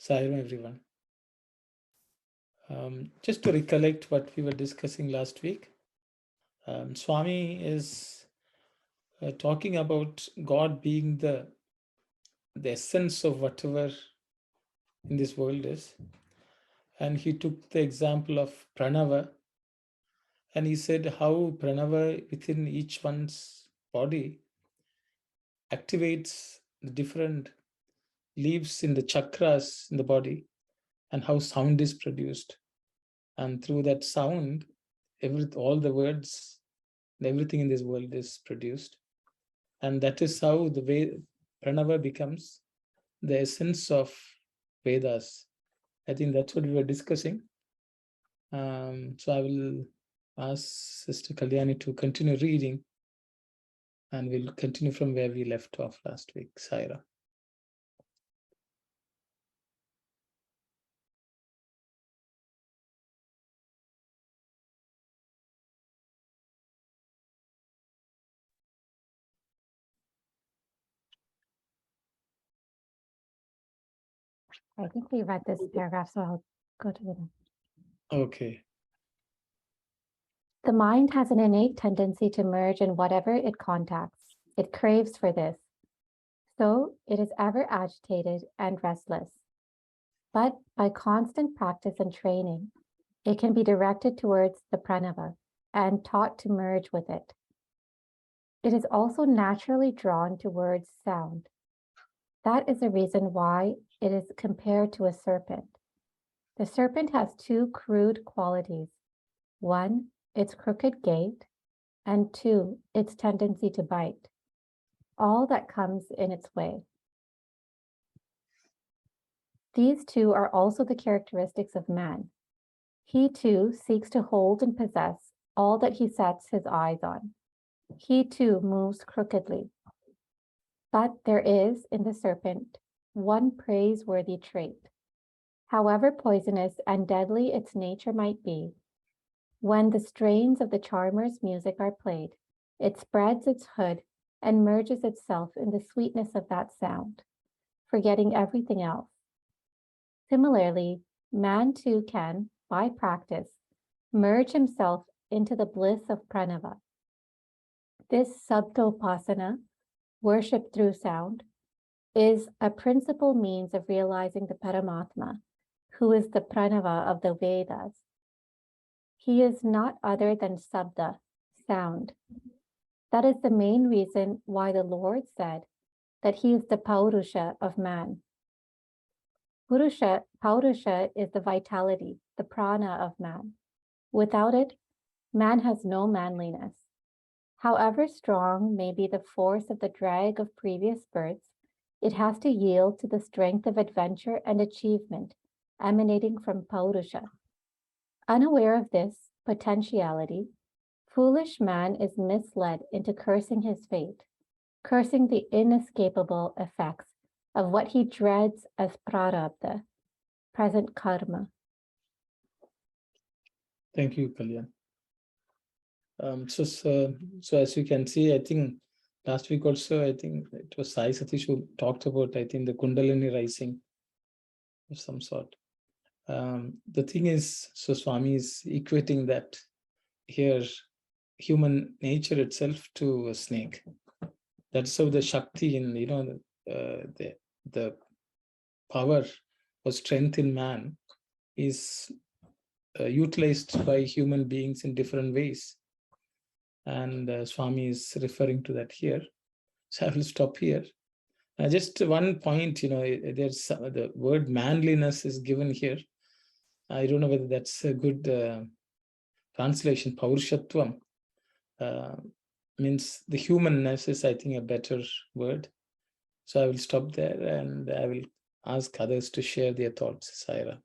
Sairam, everyone. Just to recollect what we were discussing last week, Swami is talking about God being the essence of whatever in this world is. And he took the example of Pranava, and he said how Pranava within each one's body activates the different leaves in the chakras in the body, and how sound is produced. And through that sound, all the words, everything in this world is produced. And that is how the way Pranava becomes the essence of Vedas. I think that's what we were discussing. So I will ask Sister Kalyani to continue reading, and we'll continue from where we left off last week. Saira. I think we read this paragraph, so I'll go to the next. Okay. The mind has an innate tendency to merge in whatever it contacts. It craves for this. So it is ever agitated and restless. But by constant practice and training, it can be directed towards the pranava and taught to merge with it. It is also naturally drawn towards sound. That is the reason why it is compared to a serpent. The serpent has two crude qualities. One, its crooked gait, and two, its tendency to bite. All that comes in its way. These two are also the characteristics of man. He too seeks to hold and possess all that he sets his eyes on. He too moves crookedly. But there is in the serpent one praiseworthy trait. However poisonous and deadly its nature might be, when the strains of the charmer's music are played, it spreads its hood and merges itself in the sweetness of that sound, forgetting everything else. Similarly, man too can, by practice, merge himself into the bliss of pranava. This sabdopasana, worship through sound, is a principal means of realizing the Paramatma, who is the pranava of the Vedas. He is not other than sabda, sound. That is the main reason why the Lord said that he is the paurusha of man. Paurusha is the vitality, the prana of man. Without it, man has no manliness. However strong may be the force of the drag of previous births, it has to yield to the strength of adventure and achievement emanating from paurusha. Unaware of this potentiality, foolish man is misled into cursing his fate, cursing the inescapable effects of what he dreads as prarabdha, present karma. Thank you, Kalyan. So as you can see, I think last week also, I think it was Sai Satish who talked about, I think, the Kundalini rising of some sort. The thing is, so Swami is equating that here, human nature itself to a snake. That's how the Shakti in, the power or strength in man is utilized by human beings in different ways. And Swami is referring to that here. So I will stop here. Just one point, there's the word manliness is given here. I don't know whether that's a good translation. Paurushatvam means the humanness is, I think, a better word. So I will stop there, and I will ask others to share their thoughts, Saira.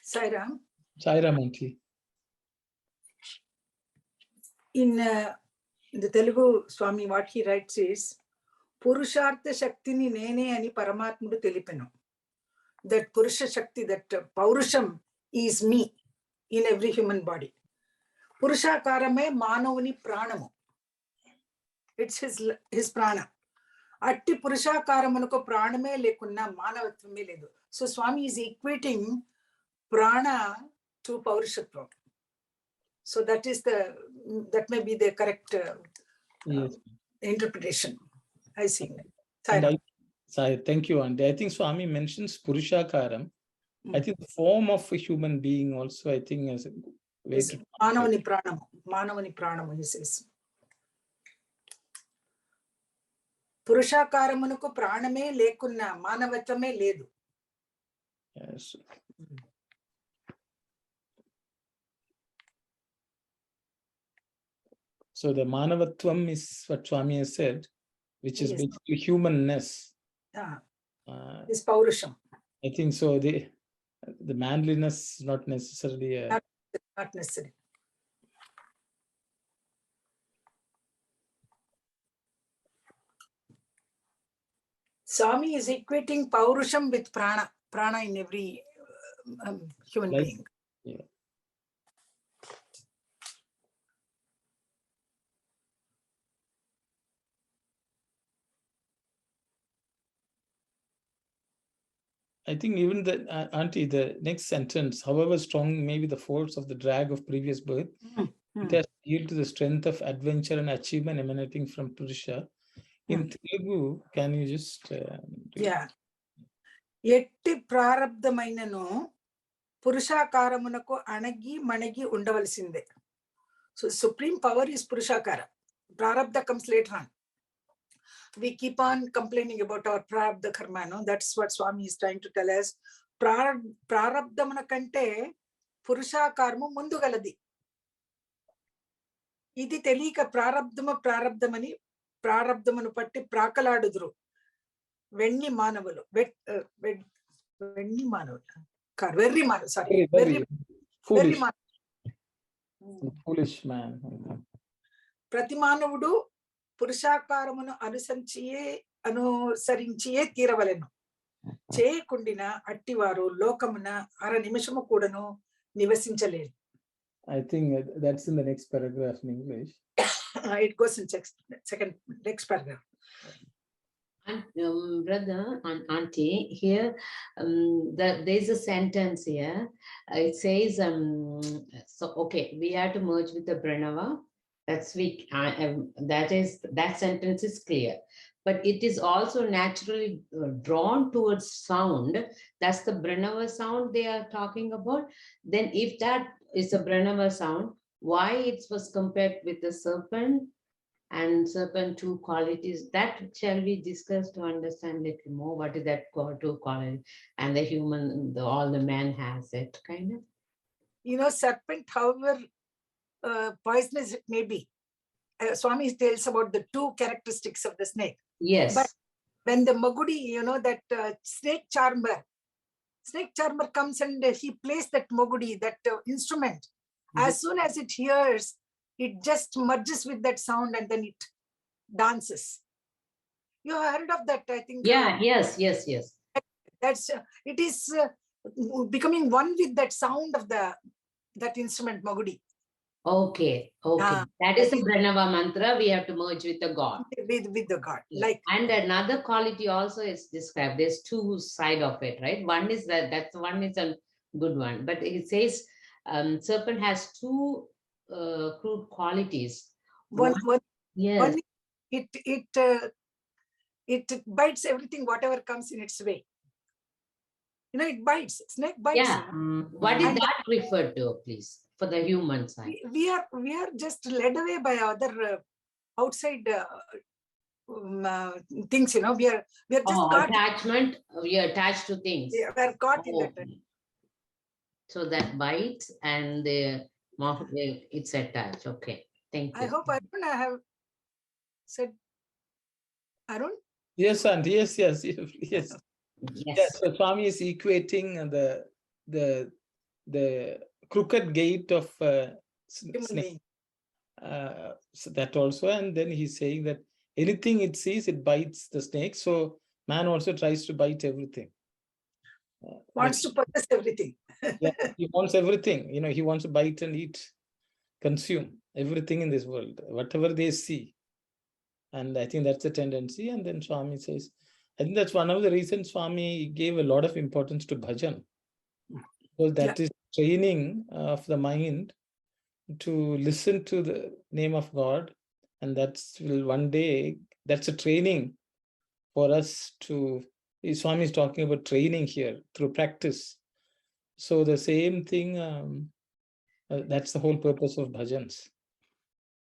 Sairam. Saira Auntie. In the Telugu Swami, what he writes is, Purushartha Shaktini Nene ani Paramatmudu Telipenu. That Purusha Shakti, that Paurusham is me in every human body. Purushakarame Manavani Pranamu. It's his prana. Atti Purushakaramanako Praname lekunna Manavatvame ledu. So Swami is equating prana to Paurushatvam. So that may be the correct Yes. interpretation. I see. Thank you, and I think Swami mentions Purushakaram. I think the form of a human being also, I think, as a way to Manavani Pranam, he says. Purushakaramunuku praname lekunna manavatame ledu. Yes. So the Manavatvam is what Swami has said, which is basically humanness. Is Paurusham. I think so. The manliness is not necessarily not necessary. Swami is equating Paurusham with prana in every human being. Yeah. I think even the Auntie, the next sentence, however strong may be the force of the drag of previous birth, it has yielded to the strength of adventure and achievement emanating from Purusha. In Telugu, can you just... yeah. Yetti prarabdhamainanu Purushakaramunako anagi managi undavalsinde. So supreme power is Purushakara. Prarabdha comes later on. We keep on complaining about our prarabdha karma, no? That's what Swami is trying to tell us. Prarabdhamana kante Purushakarma mundu galadi. Idi telika prarabdhamani prarabdhamanu patti prakaladudru. Venni manavalu. Venni manavalu. Very man, sorry. Very foolish. Man. Foolish man. Pratimanavudu Purushakarumanu అనుసరించియే తీరవలెను. చేయకుండిన అట్టివారు లోకమున అర నిమిషము కూడాను నివసించలేరు. I think that's in the next paragraph in English. It goes in next paragraph. And brother and auntie, here there's a sentence here. It says, so okay, we have to merge with the Pranava. That sentence is clear. But it is also naturally drawn towards sound. That's the Pranava sound they are talking about. Then if that is a Pranava sound, why it was compared with the serpent? And serpent two qualities, that shall we discuss to understand a little more. What is that two quality? And the human, all the man has it, kind of. You know, serpent, however poisonous it may be, Swami tells about the two characteristics of the snake. Yes. But when the Magudi, you know, that snake charmer comes and he plays that Magudi, that instrument. As soon as it hears, it just merges with that sound and then it dances. You have heard of that, I think. Yeah, yes. That's it is becoming one with that sound of that instrument, Magudi. Okay, okay. Ah, That is that the is- Pranava mantra. We have to merge with the God. with the God. Yeah. Like And another quality also is described. There's two side of it, right? One is that's one is a good one, but it says serpent has two crude qualities. one Yes, it bites everything, whatever comes in its way. You know, it bites. Snake bites. yeah. You know? What is And that referred to, please, for the human side? we are just led away by other outside things. You know, we are just caught. Attachment. We are attached to things. We are caught in that. Okay. So that bites and the mouth, it's attached. Okay, thank you. I hope I have said Arun. Yes, and yes. Yes. Yes. So Swami is equating the crooked gate of snake. So that also, and then he's saying that anything it sees, it bites the snake. So man also tries to bite everything. Wants to possess everything. Yeah, he wants everything. You know, he wants to bite and eat, consume everything in this world, whatever they see. And I think that's the tendency. And then Swami says, I think that's one of the reasons Swami gave a lot of importance to bhajan. Because that is training of the mind to listen to the name of God. And that's will one day, that's a training for us to, Swami is talking about training here through practice. So the same thing, that's the whole purpose of bhajans.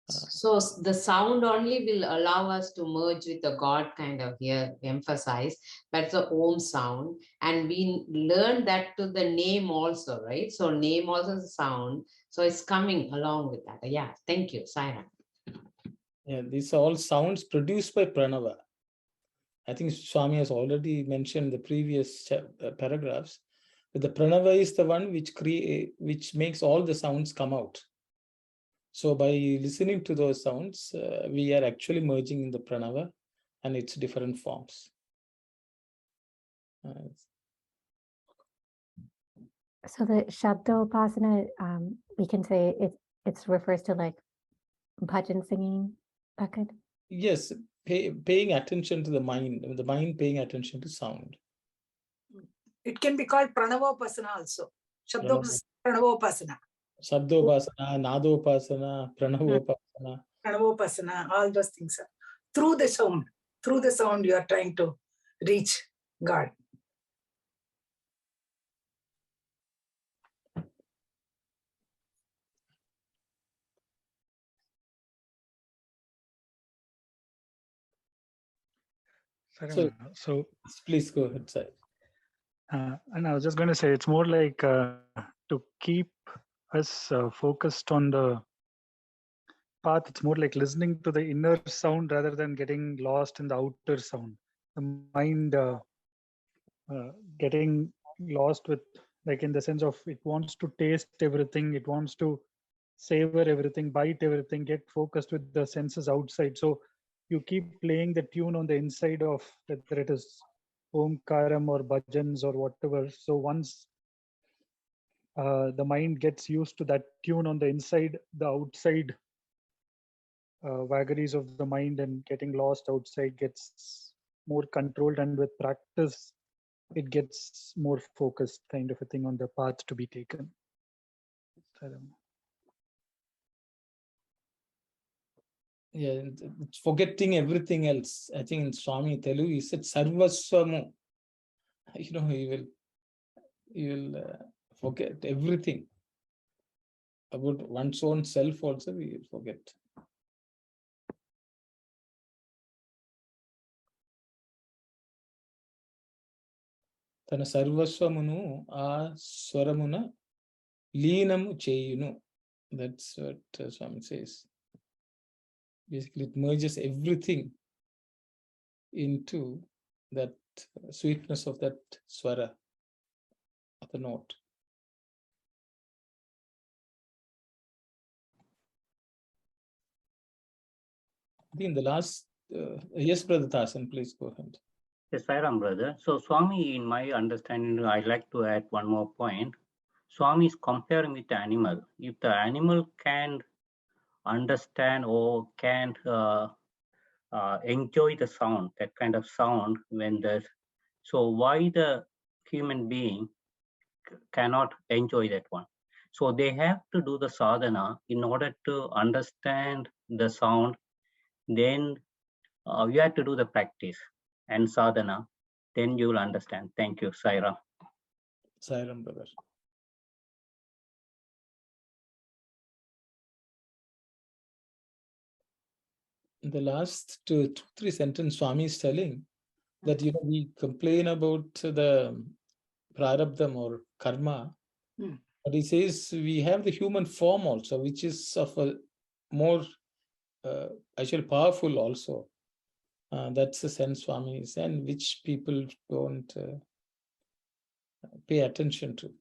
So the sound only will allow us to merge with the God, kind of here emphasize. That's the Om sound. And we learn that to the name also, right? So name also is a sound. So it's coming along with that. Yeah, thank you, Saira. Yeah, these are all sounds produced by pranava. I think Swami has already mentioned the previous paragraphs. But the pranava is the one which makes all the sounds come out. So by listening to those sounds, we are actually merging in the pranava and its different forms. So the Shabdopasana, we can say it refers to like bhajan singing. That could. Yes, paying attention to the mind paying attention to sound. It can be called Pranavopasana also. Pranavopasana. Shabdopasana, Nadopasana, Pranavopasana. Pranavopasana, all those things are through the sound. Through the sound, you are trying to reach God. So please go ahead, sir. And I was just going to say, it's more like to keep us focused on the path. It's more like listening to the inner sound rather than getting lost in the outer sound. The mind getting lost with, like, in the sense of it wants to taste everything, it wants to savor everything, bite everything, get focused with the senses outside. So you keep playing the tune on the inside of, whether it is Omkaram or bhajans or whatever. So once the mind gets used to that tune on the inside, the outside vagaries of the mind and getting lost outside gets more controlled, and with practice it gets more focused, kind of a thing, on the path to be taken. Yeah, it's forgetting everything else. I think in Swami Telugu he said sarvaswamu. You know, he will forget everything about one's own self also. We will forget. Tana sarvaswamunu a swaramuna leenamu cheyunu. That's what Swami says. Basically, it merges everything into that sweetness of that swara, of the note. I think in the last, yes, Brother Tasan, please go ahead. Yes, Sairam, brother. So, Swami, in my understanding, I'd like to add one more point. Swami is comparing with the animal. If the animal can understand or can't enjoy the sound, that kind of sound when there's, so why the human being cannot enjoy that one? So they have to do the sadhana in order to understand the sound. Then you have to do the practice and sadhana. Then you will understand. Thank you, Saira. Sairam, brother. In the last two, three sentences, Swami is telling that, you know, we complain about the prarabdham or karma, but he says we have the human form also, which is of a more actually powerful also. That's the sense Swami is, and which people don't pay attention to.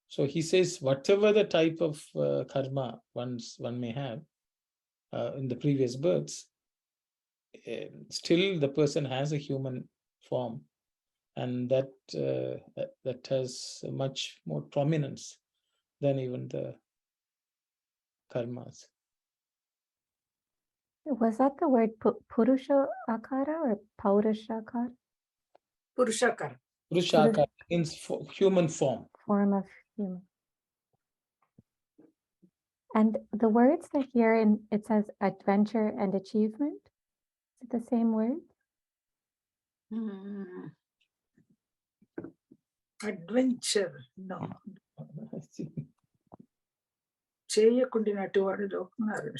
So he says whatever the type of karma one may have in the previous births, still the person has a human form, and that that has much more prominence than even the karmas. Was that the word Purusha Akara or Paurusha Akara? Purushakara. Purushaka means human form. Form of human. And the words that here it says adventure and achievement. Is it the same word? Adventure. No. చేయకుండినట్టు వాడు లోకున్నారు.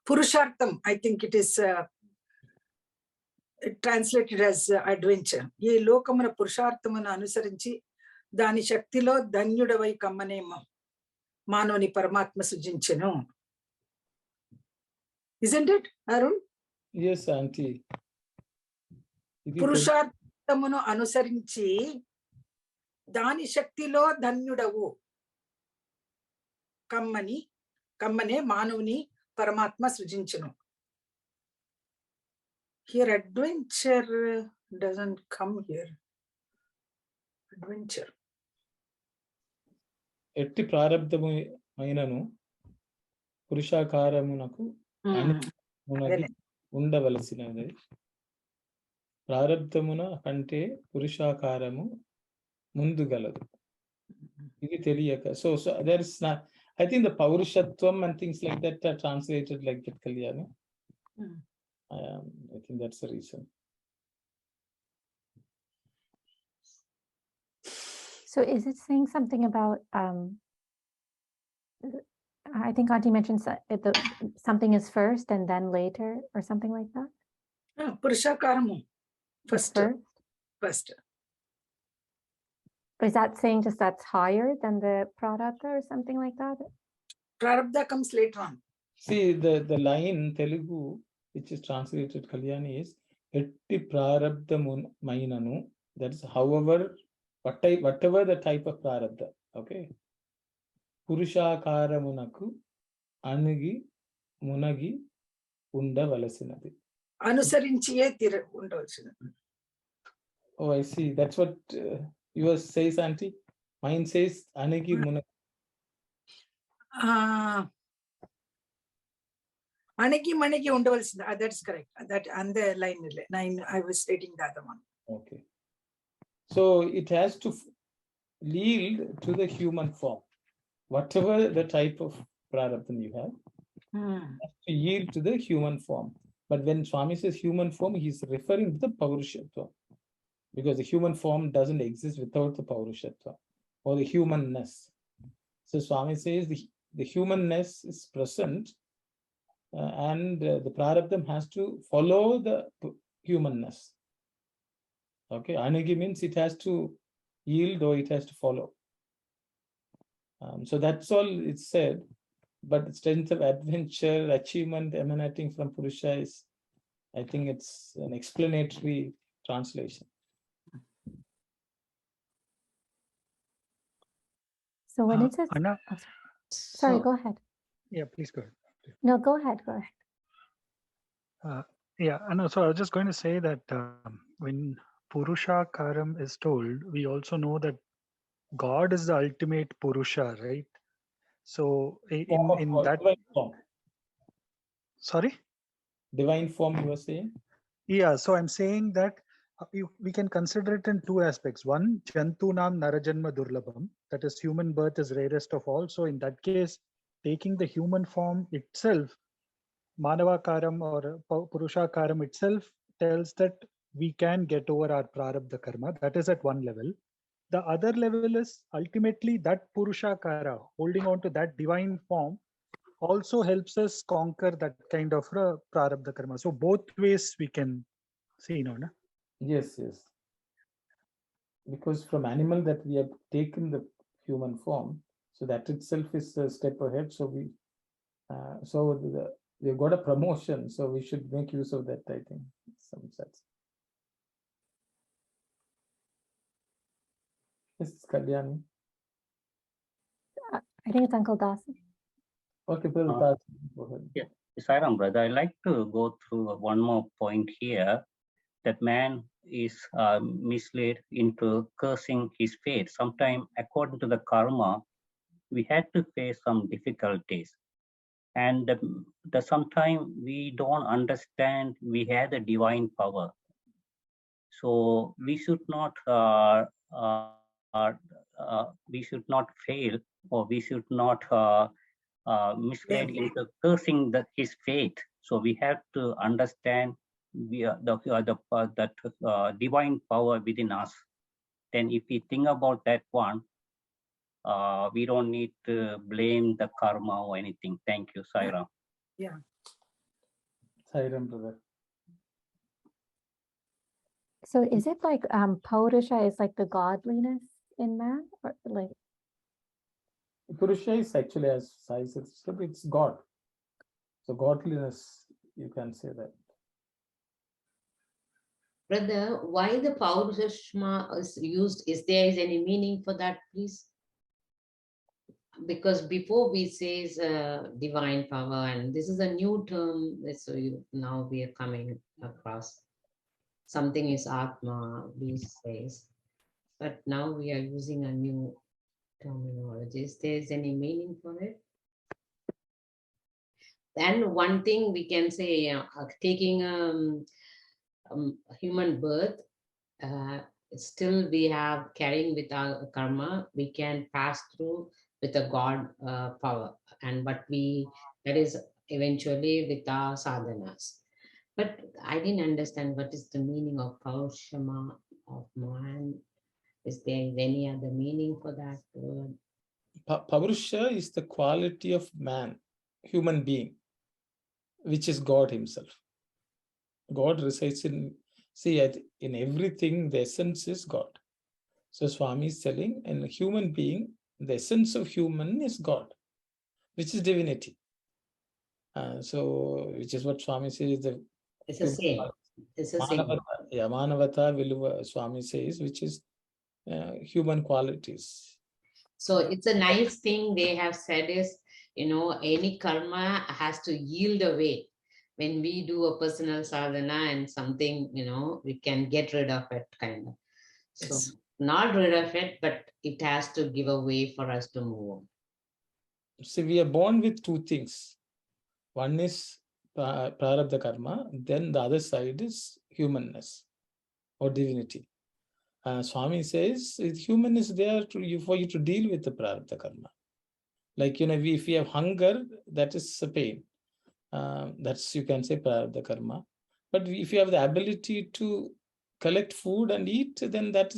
Purushartham, I think it is translated as adventure. ఈ లోకమున పురుషార్థమును అనుసరించి దాని శక్తిలో ధన్యుడవై కమ్మనే మానవుని పరమాత్మ సృజించెను. Isn't it, Arun? Yes, auntie. పురుషార్థమును అనుసరించి దాని శక్తిలో ధన్యుడవు కమ్మనే మానవుని పరమాత్మ సృజించును. Here adventure doesn't come here. Adventure. ఎట్టి ప్రారబ్ధమైనను పురుషాకారమునకు ఉండవలసినది. ప్రారబ్ధమున కంటే పురుషాకారము ముందుగలదు. ఇది తెలియక. So there is not, I think the paurushatvam and things like that are translated like that, Kalyani. I think that's the reason. So is it saying something about, I think Auntie mentioned something is first and then later or something like that? Purushakaramu. First. Is that saying just that's higher than the prarabdha or something like that? Prarabdha comes later on. See, the line Telugu which is translated, Kalyani, is etti prarabdhamainanu. That is, however, whatever the type of prarabdha. Okay. Purushakaramunaku anigi munagi undavalasinadi. Anusarinchiye undavalasinadi. Oh, I see. That's what yours says, auntie. Mine says anigi munagi. Anagi managi undavalasinadi. That's correct. That and the line 9. I was stating the other one. Okay. So it has to yield to the human form. Whatever the type of prarabdha you have, has to yield to the human form. But when Swami says human form, he's referring to the paurushatva, because the human form doesn't exist without the paurushatva or the humanness. So Swami says the humanness is present, and the prarabdha has to follow the humanness. Okay, anagi means it has to yield or it has to follow. So that's all it's said, but the strength of adventure, achievement emanating from Purusha is, I think it's an explanatory translation. So when it says, Anna, sorry, go ahead. Yeah, please go ahead. No, go ahead. Yeah, Anna, so I was just going to say that when Purushakaram is told, we also know that God is the ultimate Purusha, right? So Form of in God, that, divine form. sorry. Divine form, you were saying? Yeah, so I'm saying that we can consider it in two aspects. One, Jantunam Narajanma Durlabham, that is, human birth is rarest of all. So in that case, taking the human form itself, Manavakaram or Purushakaram itself tells that we can get over our prarabdha karma. That is at one level. The other level is ultimately that Purushakara, holding on to that divine form, also helps us conquer that kind of prarabdha karma. So both ways we can see, no? Yes, yes. Because from animal that we have taken the human form, so that itself is a step ahead. So we've got a promotion, so we should make use of that, I think, in some sense. Yes, Kalyani. I think it's Uncle Dawson. Okay, Brother Taj, go ahead. Yeah, Sairam, brother, I'd like to go through one more point here, that man is misled into cursing his fate. Sometimes, according to the karma, we had to face some difficulties. And sometimes we don't understand we have the divine power. So we should not fail, or we should not misled into cursing his fate. So we have to understand that divine power within us. Then if we think about that one, we don't need to blame the karma or anything. Thank you, Sairam. Yeah. Sairam, brother. So is it like Paurusha is like the godliness in man, or like? Purusha is actually, as Sai said, it's God. So godliness, you can say that. Brother, why the Paurusha is used? Is there any meaning for that, please? Because before we say divine power, and this is a new term, so now we are coming across. Something is Atma, we say, but now we are using a new terminology. Is there any meaning for it? And one thing we can say, taking human birth, still we have carrying with our karma, we can pass through with a God power, that is eventually with our sadhanas. But I didn't understand what is the meaning of Paurushama of man. Is there any other meaning for that word? Paurusha is the quality of man, human being, which is God himself. God resides in everything, the essence is God. So Swami is telling, in a human being, the essence of human is God, which is divinity. Which is what Swami says. It's the same. It's the same. Manavata Viluva, Swami says, which is human qualities. So it's a nice thing they have said is, any karma has to yield away. When we do a personal sadhana and something, we can get rid of it, kind of. So yes. Not rid of it, but it has to give away for us to move on. See, we are born with two things. One is prarabdha karma, then the other side is humanness or divinity. Swami says human is there for you to deal with the prarabdha karma. Like, if you have hunger, that is a pain. That's, you can say, prarabdha karma. But if you have the ability to collect food and eat, then that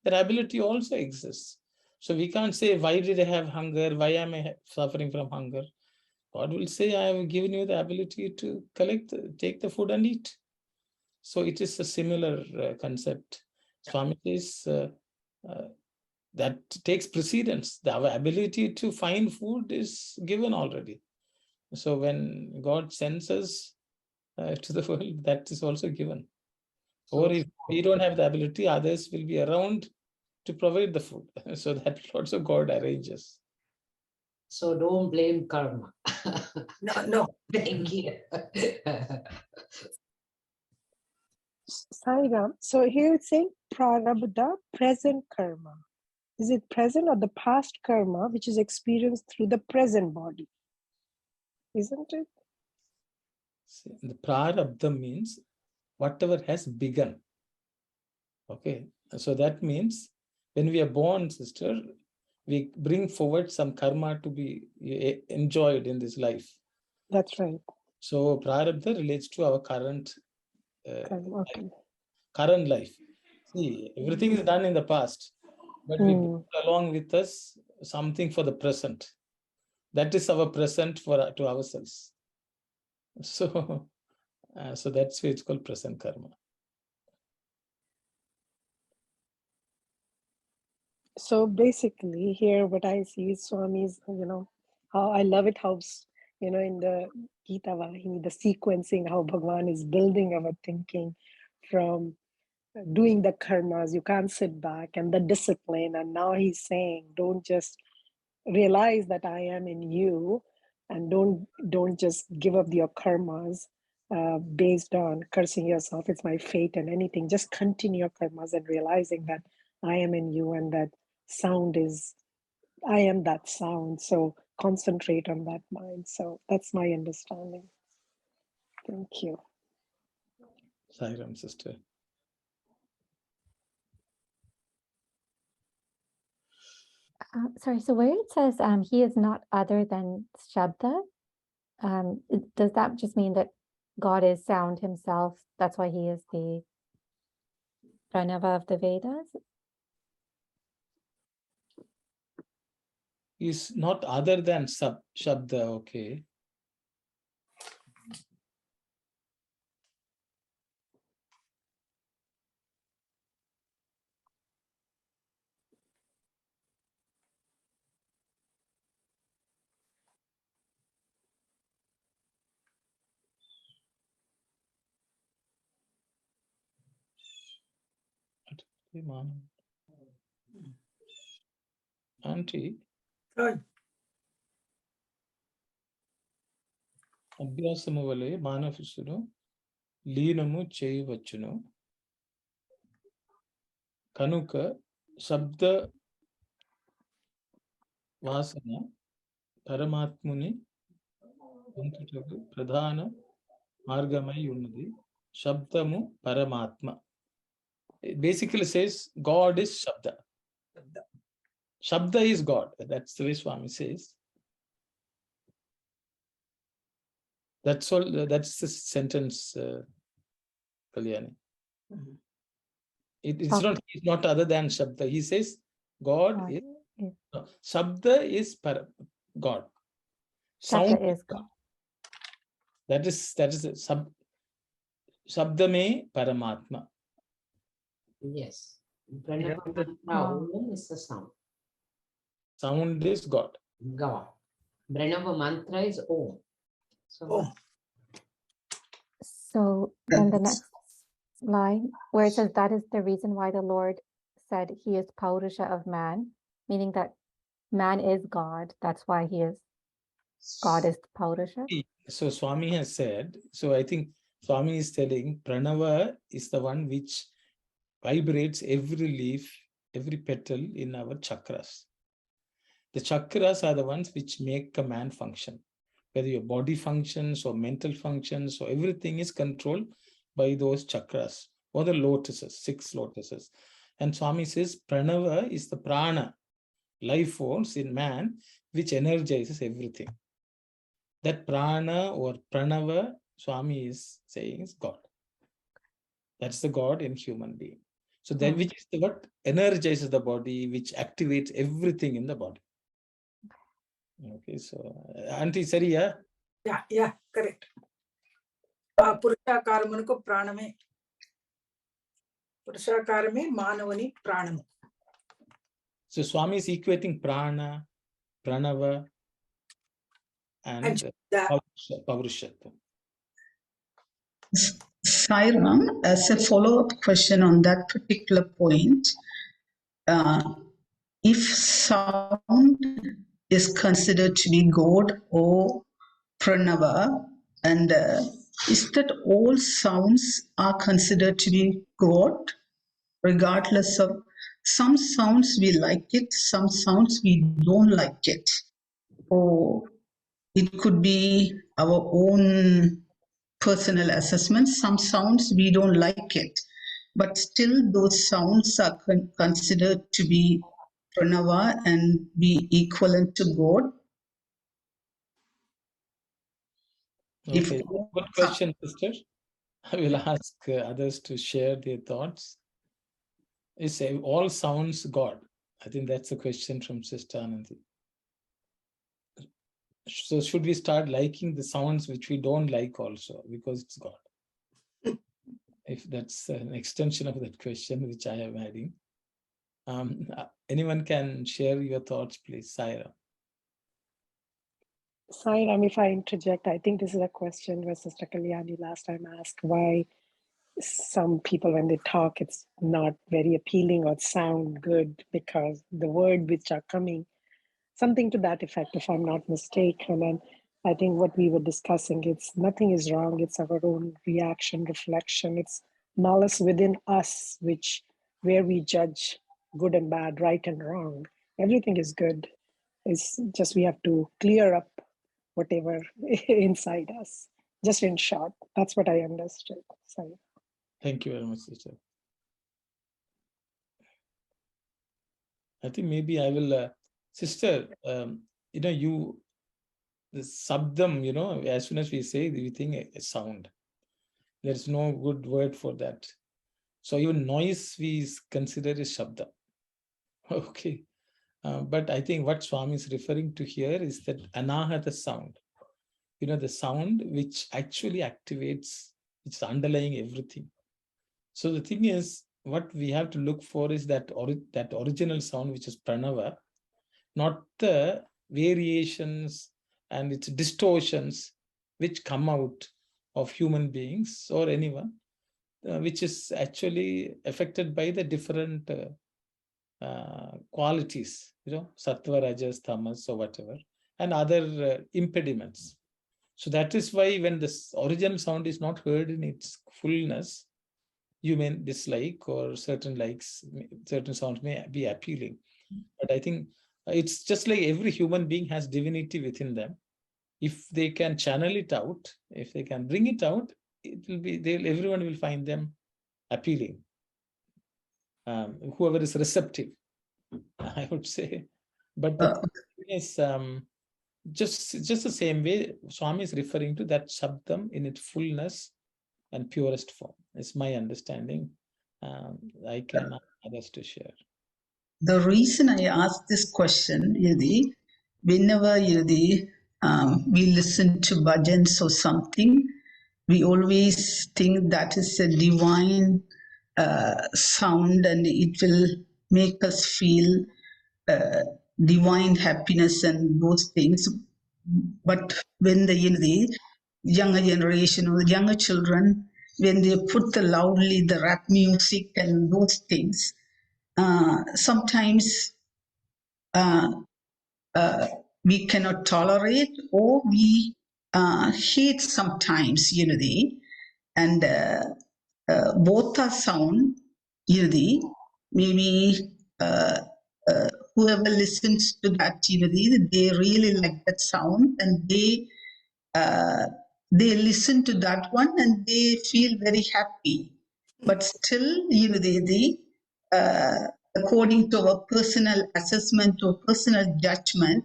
ability also exists. So we can't say, why did I have hunger? Why am I suffering from hunger? God will say, I have given you the ability to take the food and eat. So it is a similar concept. Swami says that takes precedence. Our ability to find food is given already. So when God sends us to the world, that is also given. Or if we don't have the ability, others will be around to provide the food. So that also God arranges. So don't blame karma. No. Thank you. Sairam, so here it's saying prarabdha, present karma. is it present or the past karma which is experienced through the present body? Isn't it? See, the prarabdha means whatever has begun. Okay, so that means when we are born, sister, we bring forward some karma to be enjoyed in this life. That's right. So prarabdha relates to our current Okay. current life. See, everything is done in the past, but we bring along with us something for the present. That is our present to ourselves. So, so that's why it's called present karma. So basically here what I see is Swami's, how I love it, how, in the Geetha Vahini, the sequencing, how Bhagawan is building our thinking from doing the karmas. You can't sit back, and the discipline. And now he's saying, don't just realize that I am in you, and don't just give up your karmas based on cursing yourself. It's my fate and anything. Just continue your karmas and realizing that I am in you, and that sound is, I am that sound. So concentrate on that mind. So that's my understanding. Thank you. Sairam, sister. Sorry, so where it says he is not other than Shabda, does that just mean that God is sound himself? That's why he is the Pranava of the Vedas? Is not other than Shabda, okay. Auntie, అభ్యాసము వలె మానసును లీనము చేయవచ్చును కనుక శబ్ద వాసన పరమాత్ముని పొందుటకు ప్రధాన మార్గమై ఉన్నది శబ్దము పరమాత్మ. It basically says God is Shabda. Shabda is God. That's the way Swami says. That's all. That's the sentence, Kalyani. It's not other than Shabda. He says God is Shabda is God. Sound Shabda is God. That is Shabda me Paramatma. Yes. Pranava mantra is the sound. Sound is God. God. Pranava mantra is Om. So then the next line where it says that is the reason why the Lord said he is Paurusha of man, meaning that man is God. That's why God is Paurusha. So Swami has said, so I think Swami is telling Pranava is the one which vibrates every leaf, every petal in our chakras. The chakras are the ones which make a man function. Whether your body functions or mental functions, so everything is controlled by those chakras or the lotuses, 6 lotuses. And Swami says Pranava is the prana, life force in man, which energizes everything. That prana or Pranava, Swami is saying is God. That's the God in human being. So that which is what energizes the body, which activates everything in the body. Okay, so Auntie, Sariya? Yeah, correct. పురుషాకారమునకు ప్రాణమే మానవుని ప్రాణము. So Swami is equating prana, pranava, and paurushatva. Sairam, as a follow-up question on that particular point, if sound is considered to be God or Pranava, and is that all sounds are considered to be God, regardless of some sounds we like it, some sounds we don't like it. Or it could be our own personal assessment. Some sounds we don't like it, but still those sounds are considered to be pranava and be equivalent to God. If Okay, good question, sister. I will ask others to share their thoughts. Is all sounds God? I think that's a question from Sister Anandi. So should we start liking the sounds which we don't like also because it's God? If that's an extension of that question which I am adding. Anyone can share your thoughts, please. Saira. Sairam, if I interject, I think this is a question where Sister Kalyani last time asked why some people, when they talk, it's not very appealing or sound good because the words which are coming, something to that effect, if I'm not mistaken. And I think what we were discussing, it's nothing is wrong. It's our own reaction, reflection. It's malice within us, where we judge good and bad, right and wrong. Everything is good. It's just we have to clear up whatever inside us. Just in short, that's what I understood. Sorry. Thank you very much, sister. I think maybe I will, sister, the sabdam, as soon as we say, we think a sound. There's no good word for that. So even noise we consider is shabda. Okay. But I think what Swami is referring to here is that anahata sound. The sound which actually activates, it's underlying everything. So the thing is, what we have to look for is that original sound, which is pranava, not the variations and its distortions which come out of human beings or anyone, which is actually affected by the different qualities, sattva, rajas, tamas, or whatever, and other impediments. So that is why when this original sound is not heard in its fullness, you may dislike, or certain sounds may be appealing. But I think it's just like every human being has divinity within them. If they can channel it out, if they can bring it out, it will be, everyone will find them appealing. Whoever is receptive, I would say. But the thing is, just the same way, Swami is referring to that Shabdam in its fullness and purest form. It's my understanding. I can ask others to share. The reason I ask this question, Yadi, whenever we listen to bhajans or something, we always think that is a divine sound and it will make us feel divine happiness and those things. But when the younger generation or the younger children, when they put the rap music and those things, sometimes we cannot tolerate, or we hate sometimes, and both are sound, maybe whoever listens to that, they really like that sound, and they listen to that one and they feel very happy. But still, according to our personal assessment or personal judgment,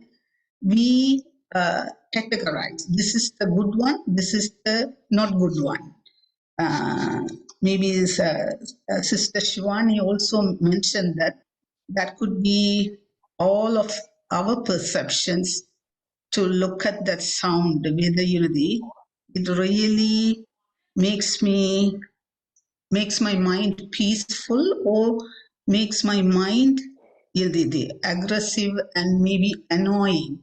we categorize. This is the good one. This is the not good one. Maybe Sister Shivani also mentioned that could be all of our perceptions to look at that sound, whether it really makes my mind peaceful or makes my mind aggressive and maybe annoying.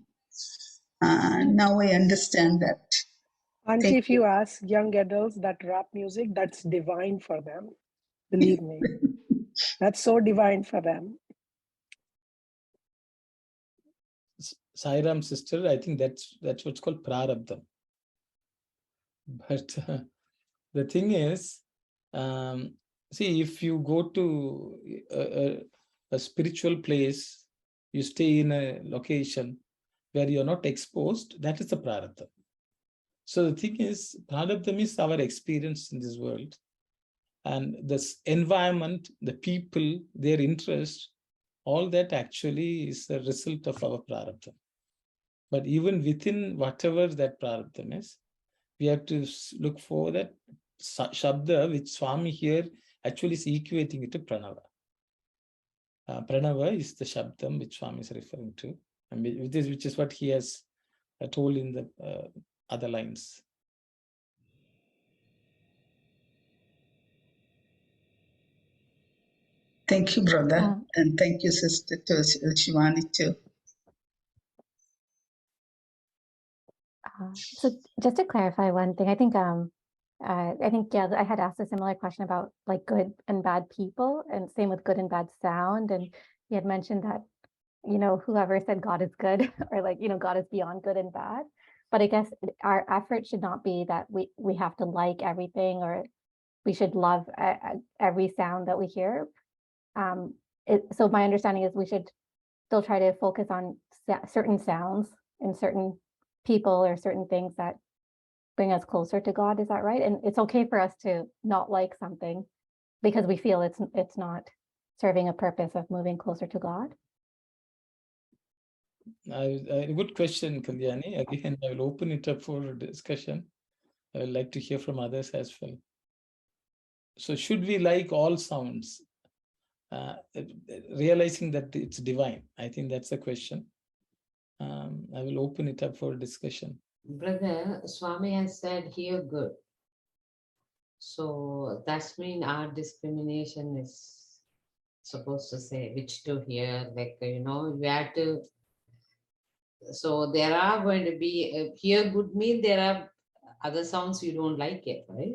Now I understand that. Auntie, if you ask young adults, that rap music, that's divine for them. Believe me, that's so divine for them. Sairam, sister, I think that's what's called prarabdham. But the thing is, see, if you go to a spiritual place, you stay in a location where you're not exposed, that is the prarabdha. So the thing is, prarabdha is our experience in this world. And this environment, the people, their interest, all that actually is a result of our prarabdha. But even within whatever that prarabdha is, we have to look for that shabda, which Swami here actually is equating it to pranava. Pranava is the shabdam which Swami is referring to, and which is what he has told in the other lines. Thank you, brother. And thank you, Sister Shivani, too. So just to clarify one thing, I think yeah, I had asked a similar question about like good and bad people, and same with good and bad sound. And he had mentioned that, you know, whoever said God is good or like, you know, God is beyond good and bad. But I guess our effort should not be that we have to like everything or we should love every sound that we hear. So my understanding is we should still try to focus on certain sounds and certain people or certain things that bring us closer to God. Is that right? And it's okay for us to not like something because we feel it's not serving a purpose of moving closer to God. A good question, Kalyani. Again, I will open it up for discussion. I would like to hear from others as well. So should we like all sounds? Realizing that it's divine. I think that's the question. I will open it up for discussion. Brother, Swami has said here good. So that's mean our discrimination is supposed to say which to hear, like, you know, we have to. So there are going to be, here good mean there are other sounds you don't like it, right?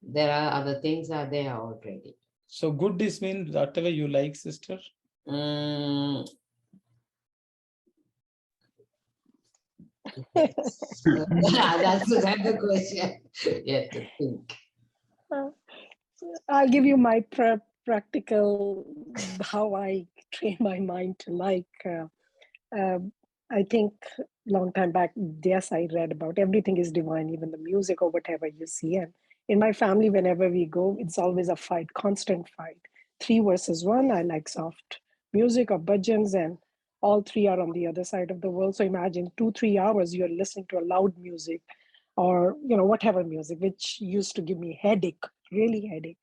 There are other things are there already. So good is mean whatever you like, sister? That's the question. You have to think. I'll give you my practical, how I train my mind to like. I think long time back, yes, I read about everything is divine, even the music or whatever you see. And in my family, whenever we go, it's always a fight, constant fight. 3 versus 1, I like soft music or bhajans, and all 3 are on the other side of the world. So imagine 2-3 hours you're listening to a loud music or, you know, whatever music, which used to give me headache, really headache.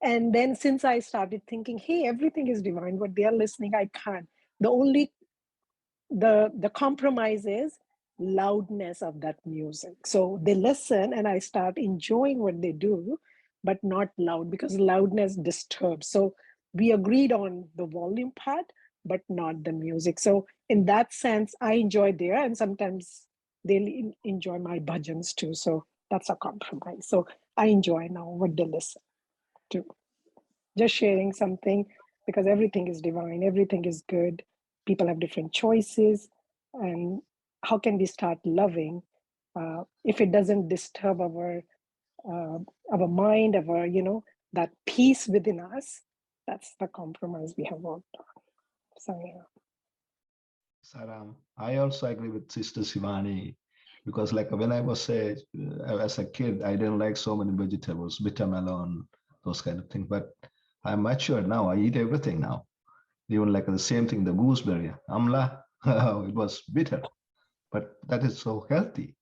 And then since I started thinking, hey, everything is divine, but they are listening, I can't. The compromise is loudness of that music. So they listen and I start enjoying what they do, but not loud, because loudness disturbs. So we agreed on the volume part, but not the music. So in that sense, I enjoy there, and sometimes they enjoy my bhajans too. So that's a compromise. So I enjoy now what they listen to. Just sharing something, because everything is divine, everything is good. People have different choices. And how can we start loving if it doesn't disturb our mind, our, you know, that peace within us? That's the compromise we have worked on. So, yeah. Saram, I also agree with Sister Shivani, because like when I was as a kid, I didn't like so many vegetables, bitter melon, those kind of things. But I'm matured now. I eat everything now. Even like the same thing, the gooseberry, amla, it was bitter, but that is so healthy.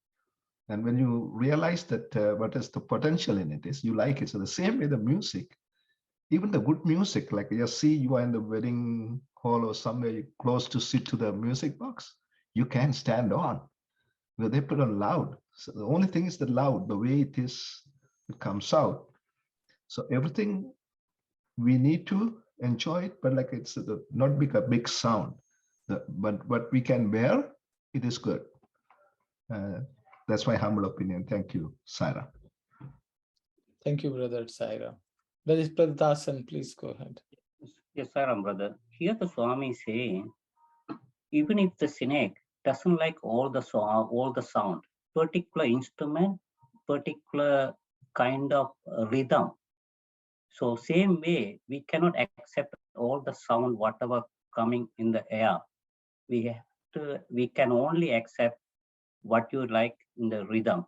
And when you realize that what is the potential in it is, you like it. So the same way the music, even the good music, like you see you are in the wedding hall or somewhere close to sit to the music box, you can't stand on. Because they put on loud. So the only thing is the loud, the way it is, it comes out. So everything we need to enjoy it, but like it's not big a big sound. But what we can bear, it is good. That's my humble opinion. Thank you, Saira. Thank you, Brother Saira. Brother Dasan, please go ahead. Yes, Saram, brother. Here the Swami is saying, even if the cynic doesn't like all the sound, particular instrument, particular kind of rhythm. So same way, we cannot accept all the sound, whatever coming in the air. We can only accept what you like in the rhythm,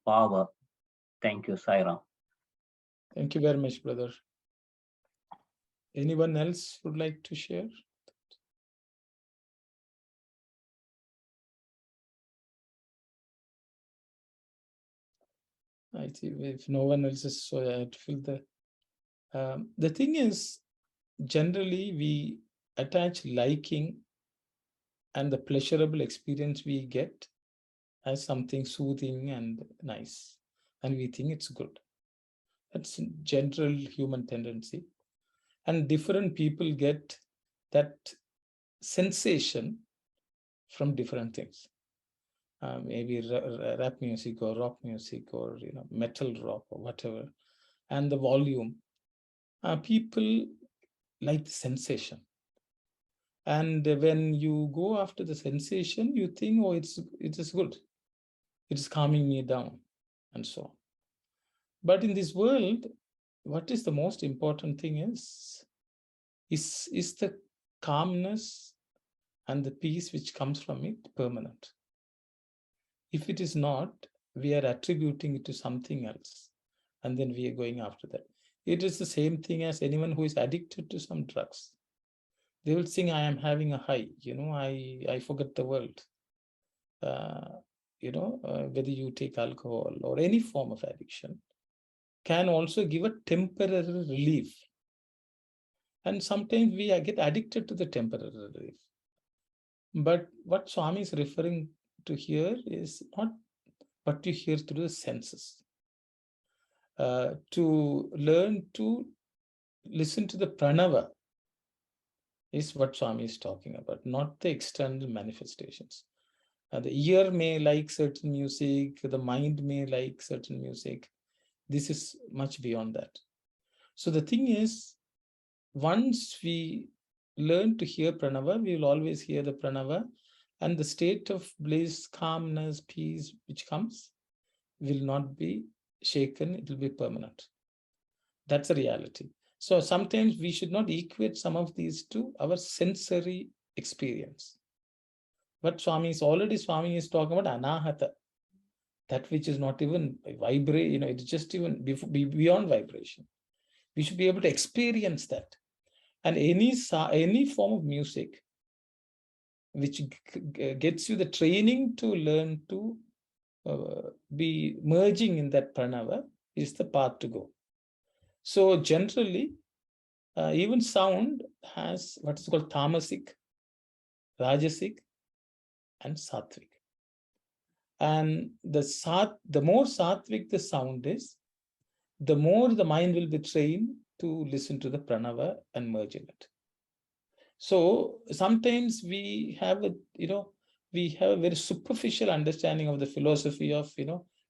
power. Thank you, Sairam. Thank you very much, brother. Anyone else would like to share? I think if no one else is, so I have to fill the thing is, generally we attach liking and the pleasurable experience we get as something soothing and nice, and we think it's good. That's a general human tendency, and different people get that sensation from different things. Maybe rap music or rock music or metal rock or whatever, and the volume. People like the sensation, and when you go after the sensation, you think, oh, it is good, it is calming me down, and so on. But in this world, what is the most important thing is the calmness and the peace which comes from it permanent. If it is not, we are attributing it to something else, and then we are going after that. It is the same thing as anyone who is addicted to some drugs. They will think, I am having a high, I forget the world. Whether you take alcohol or any form of addiction can also give a temporary relief. And sometimes we get addicted to the temporary relief. But what Swami is referring to here is not what you hear through the senses. To learn to listen to the pranava is what Swami is talking about, not the external manifestations. The ear may like certain music, the mind may like certain music. This is much beyond that. So the thing is, once we learn to hear pranava, we will always hear the pranava, and the state of bliss, calmness, peace which comes will not be shaken, it will be permanent. That's a reality. So sometimes we should not equate some of these to our sensory experience. But Swami is talking about anahata, that which is not even vibrate, it's just even beyond vibration. We should be able to experience that. And any form of music which gets you the training to learn to be merging in that pranava is the path to go. So generally, even sound has what is called tamasic, rajasic, and sattvic. And the more sattvic the sound is, the more the mind will be trained to listen to the pranava and merge in it. So sometimes we have a very superficial understanding of the philosophy of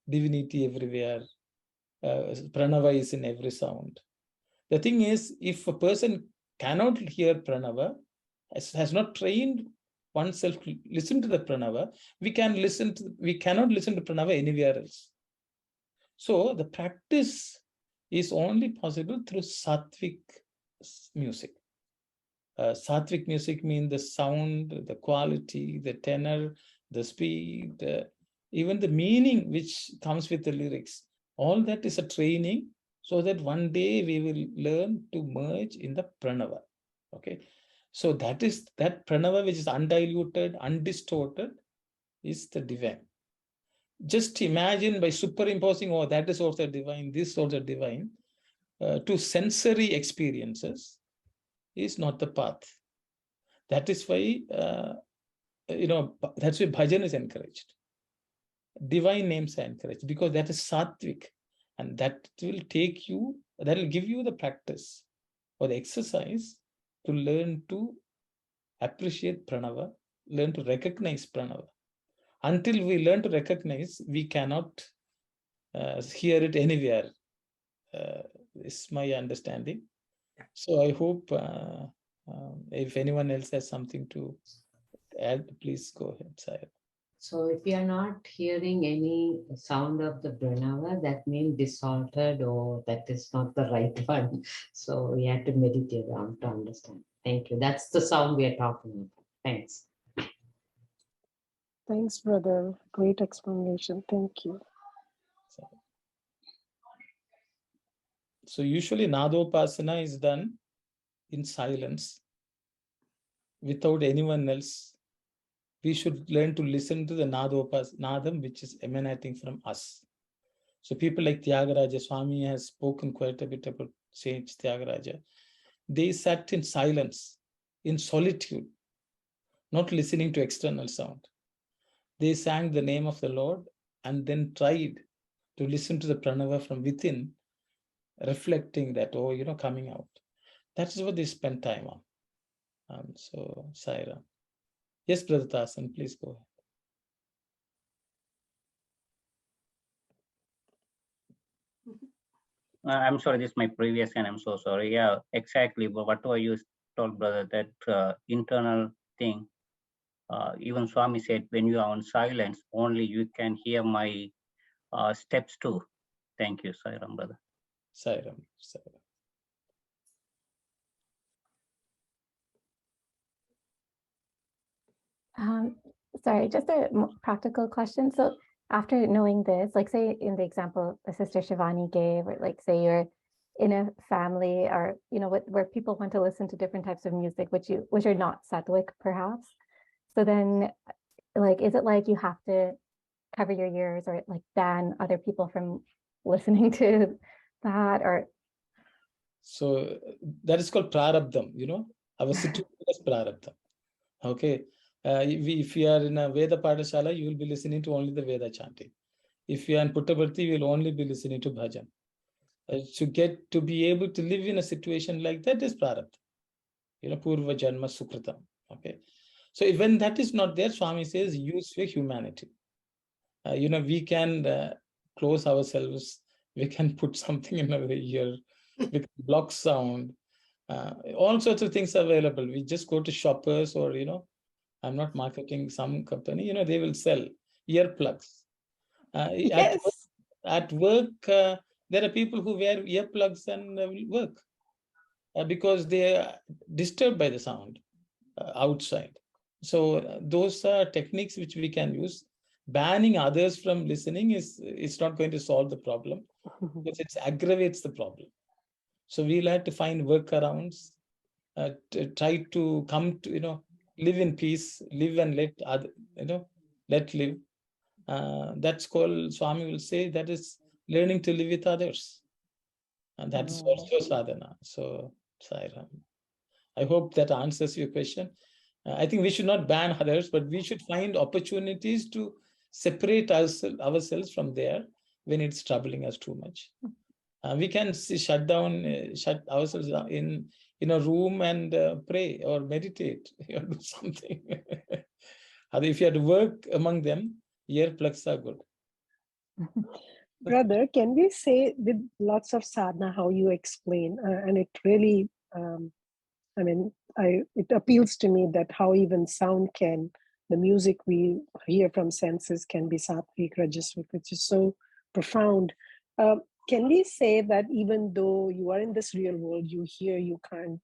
divinity everywhere. Pranava is in every sound. The thing is, if a person cannot hear pranava, has not trained oneself to listen to the pranava, we cannot listen to pranava anywhere else. So the practice is only possible through sattvic music. Sattvic music means the sound, the quality, the tenor, the speed, even the meaning which comes with the lyrics. All that is a training so that one day we will learn to merge in the pranava. Okay. So that pranava which is undiluted, undistorted, is the divine. Just imagine by superimposing, oh, that is also divine, this is also divine, to sensory experiences is not the path. That is why, that's why bhajan is encouraged. Divine names are encouraged because that is sattvic, and that will give you the practice or the exercise to learn to appreciate pranava, learn to recognize pranava. Until we learn to recognize, we cannot hear it anywhere. Is my understanding. So I hope if anyone else has something to add, please go ahead, Sayed. So if you are not hearing any sound of the pranava, that means disordered or that is not the right one. So we have to meditate on to understand. Thank you. That's the sound we are talking about. Thanks. Thanks, brother. Great explanation. Thank you. So usually Nadopasana is done in silence without anyone else. We should learn to listen to the Nadam, which is emanating from us. So people like Tyagaraja Swami has spoken quite a bit about Saint Tyagaraja. They sat in silence, in solitude, not listening to external sound. They sang the name of the Lord and then tried to listen to the pranava from within, reflecting that, coming out. That is what they spent time on. So, Saira. Yes, Brother Tasan, please go ahead. I'm sorry, this is my previous and I'm so sorry. Yeah, exactly. But whatever you told, brother, that internal thing, even Swami said, when you are on silence, only you can hear my steps too. Thank you, Sairam, brother. Sairam. Sorry, just a practical question. So after knowing this, like say in the example the Sister Shivani gave, or like say you're in a family or, where people want to listen to different types of music, which are not Sattvic perhaps. So then like, is it like you have to cover your ears or like ban other people from listening to that, or? So that is called prarabdham, our situation is prarabdham. Okay. If you are in a Veda Padashala, you will be listening to only the Veda chanting. If you are in Puttaparthi, you will only be listening to bhajan. To be able to live in a situation like that is prarabdha. Purva janma sukritam. Okay. So when that is not there, Swami says, use your humanity. We can close ourselves. We can put something in our ear. We can block sound. All sorts of things are available. We just go to shoppers or, I'm not marketing some company, they will sell earplugs. Yes. At work, there are people who wear earplugs and work because they are disturbed by the sound outside. So those are techniques which we can use. Banning others from listening is not going to solve the problem because it aggravates the problem. So we'll have to find workarounds, to try to come to, live in peace, live and let other, let live. That's called, Swami will say, that is learning to live with others. And that's also sadhana. So, Sairam, I hope that answers your question. I think we should not ban others, but we should find opportunities to separate ourselves from there when it's troubling us too much. We can shut ourselves in a room and pray or meditate or do something. If you have to work among them, earplugs are good. Brother, can we say with lots of sadhana how you explain, and it really, it appeals to me that how even sound the music we hear from senses can be sattvic, rajasic, which is so profound. Can we say that even though you are in this real world, you can't,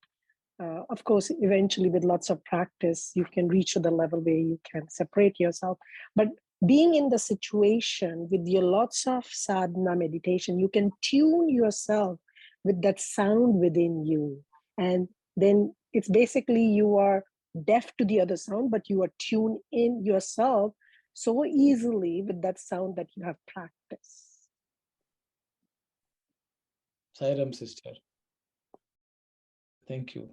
of course, eventually with lots of practice, you can reach to the level where you can separate yourself. But being in the situation with your lots of sadhana meditation, you can tune yourself with that sound within you. And then it's basically you are deaf to the other sound, but you are tuned in yourself so easily with that sound that you have practiced. Sairam, sister. Thank you.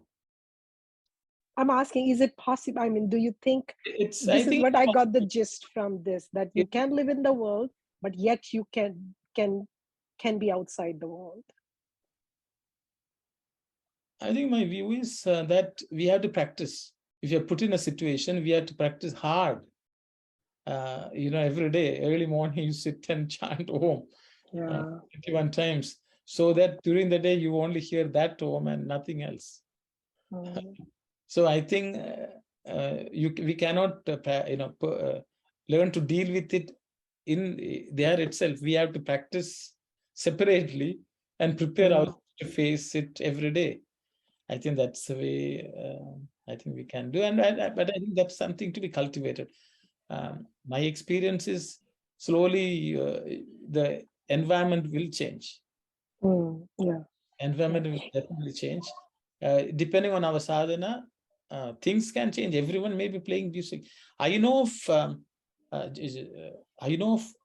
I'm asking, is it possible? Do you think this is what I got the gist from this, that you can live in the world, but yet you can be outside the world? I think my view is that we have to practice. If you're put in a situation, we have to practice hard. Every day, early morning, you sit and chant Om 21 times, so that during the day you only hear that Om and nothing else. So I think we cannot learn to deal with it in there itself. We have to practice separately and prepare ourselves to face it every day. I think that's the way I think we can do. But I think that's something to be cultivated. My experience is slowly the environment will change. Yeah. Environment will definitely change. Depending on our sadhana, things can change. Everyone may be playing music. I know of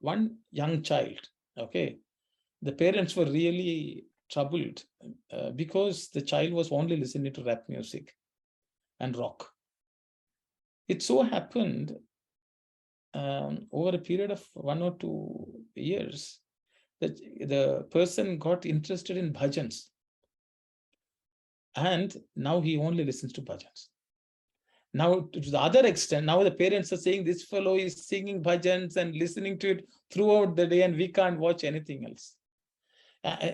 one young child. Okay, the parents were really troubled because the child was only listening to rap music and rock. It so happened over a period of 1 or 2 years that the person got interested in bhajans. And now he only listens to bhajans. Now, to the other extent, now the parents are saying this fellow is singing bhajans and listening to it throughout the day, and we can't watch anything else.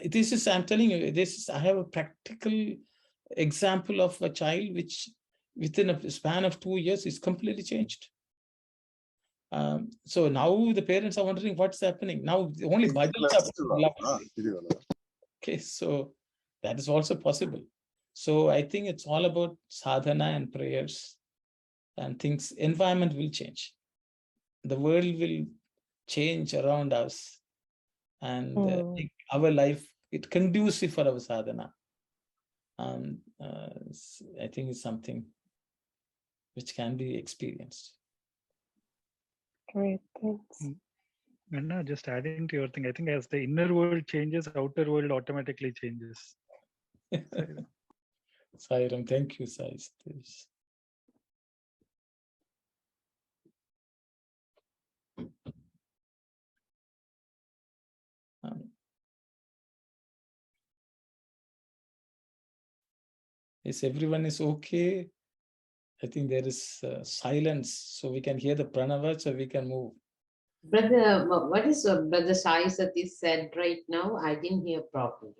This is, I'm telling you, I have a practical example of a child which within a span of 2 years is completely changed. So now the parents are wondering what's happening. Now only bhajans are. Okay, so that is also possible. So I think it's all about sadhana and prayers, and things, environment will change. The world will change around us, and our life, it's conducive for our sadhana. I think it's something which can be experienced. Great, thanks. And just adding to your thing, I think as the inner world changes, outer world automatically changes. Sairam, thank you, Sai Satish. Yes, everyone is okay. I think there is silence, so we can hear the pranava, so we can move. Brother, what is Brother Sai Satish said right now? I didn't hear properly.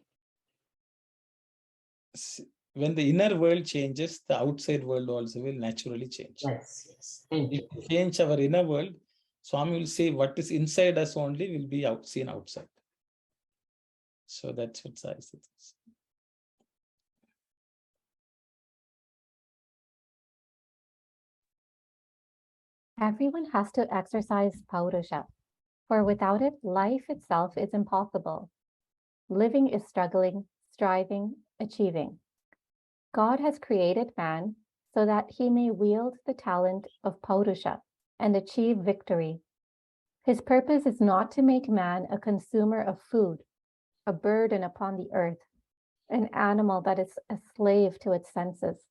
When the inner world changes, the outside world also will naturally change. Yes, yes. Thank you. If we change our inner world, Swami will say what is inside us only will be seen outside. So that's what Sai Satish. Everyone has to exercise Paurusha, for without it, life itself is impossible. Living is struggling, striving, achieving. God has created man so that he may wield the talent of Paurusha and achieve victory. His purpose is not to make man a consumer of food, a burden upon the earth, an animal that is a slave to its senses.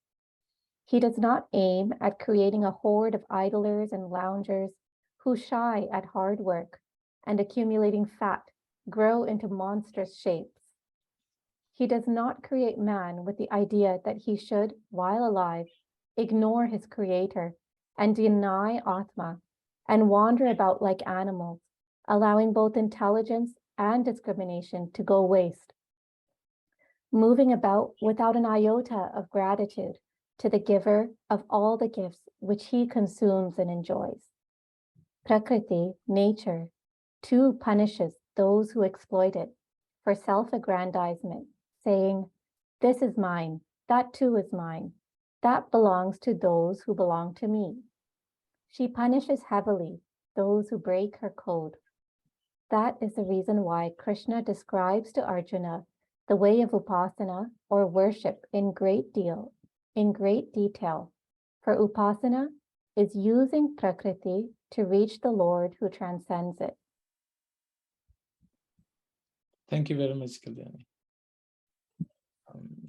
He does not aim at creating a horde of idlers and loungers who shy at hard work and accumulating fat grow into monstrous shapes. He does not create man with the idea that he should, while alive, ignore his creator and deny Atma and wander about like animals, allowing both intelligence and discrimination to go waste, moving about without an iota of gratitude to the giver of all the gifts which he consumes and enjoys. Prakriti, nature, too punishes those who exploit it for self-aggrandizement, saying, "This is mine, that too is mine, that belongs to those who belong to me." She punishes heavily those who break her code. That is the reason why Krishna describes to Arjuna the way of upasana or worship in great detail. For upasana is using Prakriti to reach the Lord who transcends it. Thank you very much, Kalyani.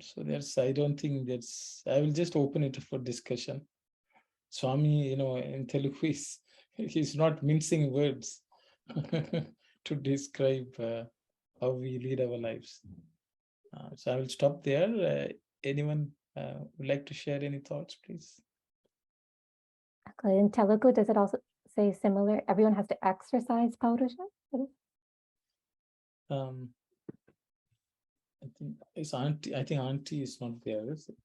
So I don't think I will just open it for discussion. Swami, in Telugu, he's not mincing words to describe how we lead our lives. So I will stop there. Anyone would like to share any thoughts, please? In Telugu, does it also say similar? Everyone has to exercise Paurusha? I think Auntie is not there, is it?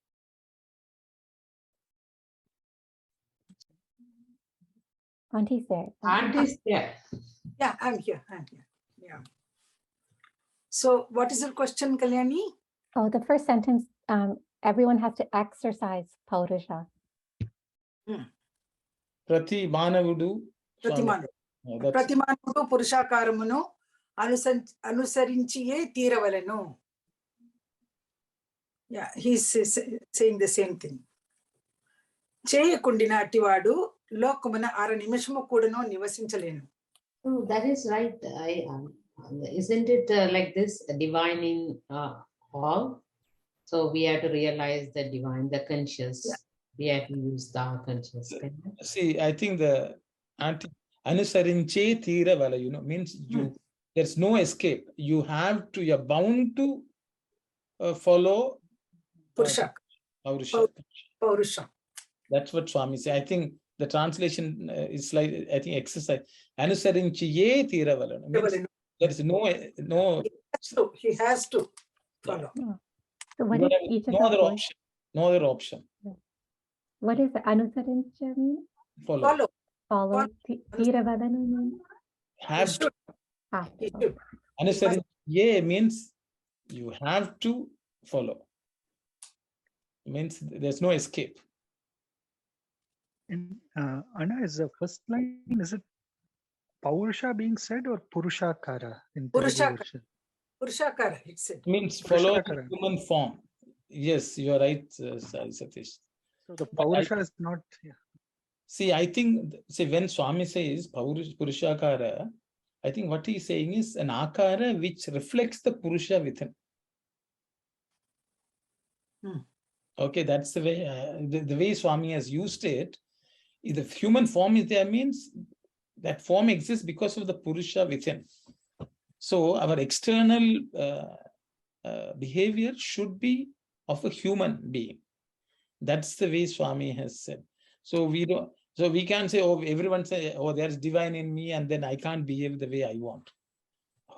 Auntie's there. Auntie's there. Yeah, I'm here. Yeah. So what is your question, Kalyani? Oh, the first sentence, everyone has to exercise Paurusha. Prati Manavudu. Pratimanu. Pratimanudu Purushakaramunu Anusarinchiye Tiravalenu. Yeah, he's saying the same thing. Cheyakundina attivadu lokamana 6 నిమిషము కూడాను నివసించలేను. Oh, that is right. Isn't it like this, divine in all? So we have to realize the divine, the conscious. Yeah. We have to use the conscious. See, I think the Anusarinche Tira Vala, means there's no escape. You have to, you're bound to follow Paurusha. That's what Swami said. I think the translation is like, I think, exercise. Anusarinchiye Tiravala. There is no. He has to follow. Yeah. So what is each no of other the option. No other option. What is Anusarincha mean? Follow. Tiravalanu mean? Have to. Anusarinchiye means you have to follow. It means there's no escape. Anna, is the first line, is it Paurusha being said or Purushakara in Purushakara. Purushakara, it said. It means follow human form. Yes, you are right, Satish. So the Paurusha is not. Yeah. See, I think, when Swami says Purushakara, I think what he is saying is an akara which reflects the Purusha within. Okay, that's the way, the way Swami has used it. If the human form is there, means that form exists because of the Purusha within. So our external behavior should be of a human being. That's the way Swami has said. So we can't say, oh, everyone say, oh, there's divine in me, and then I can't behave the way I want.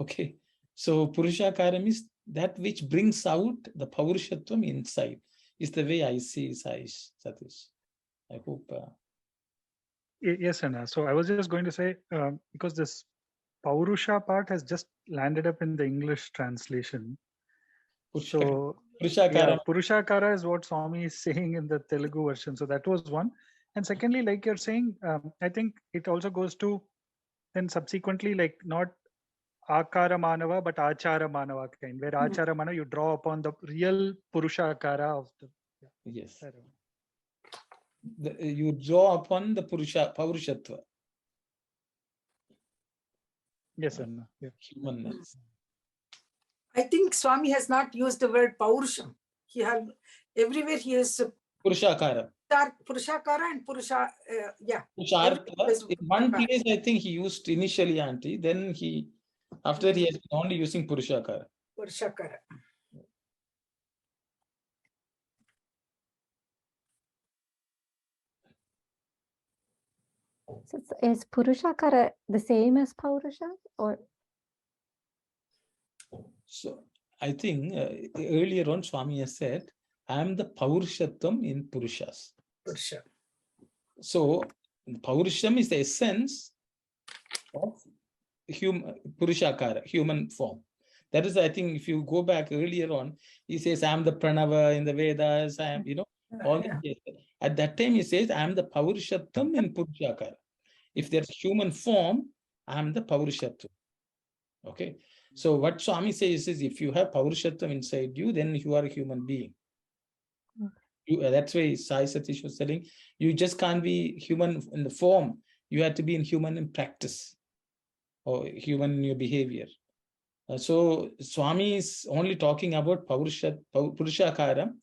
Okay. So Purushakaram is that which brings out the Paurushatvam inside, is the way I see Satish. I hope. Yes, Anna. So I was just going to say, because this Paurusha part has just landed up in the English translation. So Purushakara is what Swami is saying in the Telugu version. So that was one. And secondly, like you're saying, I think it also goes to then subsequently, like not Akara Manava, but Achara Manava kind, where Achara Manava, you draw upon the real Purushakara of the. Yeah. Yes. You draw upon the Paurushatva. Yes, Anna. Yeah. Humanness. I think Swami has not used the word Paurusham. He has everywhere he is Purushakara. Purushakara and Purusha. Yeah. Purushartha. In one place, I think he used initially Auntie. Then after he has been only using Purushakara. Purushakara. So is Purushakara the same as Paurusha, or? So I think earlier on Swami has said, I am the Paurushatvam in Purushas. Purusha. So Paurusham is the essence of Purushakara, human form. That is, I think, if you go back earlier on, he says, I am the Pranava in the Vedas, I am, all at that time he says, I am the Paurushatvam in Purushakara. If there's human form, I am the Paurushatvam. Okay. So what Swami says is, if you have Paurushatvam inside you, then you are a human being. That's why Sai Satish was telling, you just can't be human in the form. You have to be in human in practice, or human in your behavior. So Swami is only talking about Purushakara.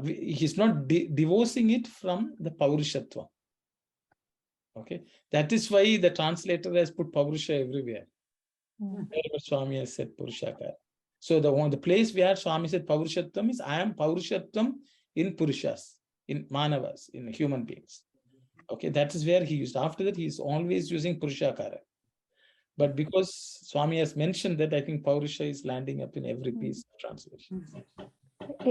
He's not divorcing it from the Paurushatva. Okay, that is why the translator has put Paurusha everywhere. Wherever Swami has said Purushakara. So the place where Swami said Paurushatvam is, I am Paurushatvam in Purushas, in Manavas, in human beings. Okay, that is where he used. After that, he is always using Purushakara. But because Swami has mentioned that, I think Paurusha is landing up in every piece of translation.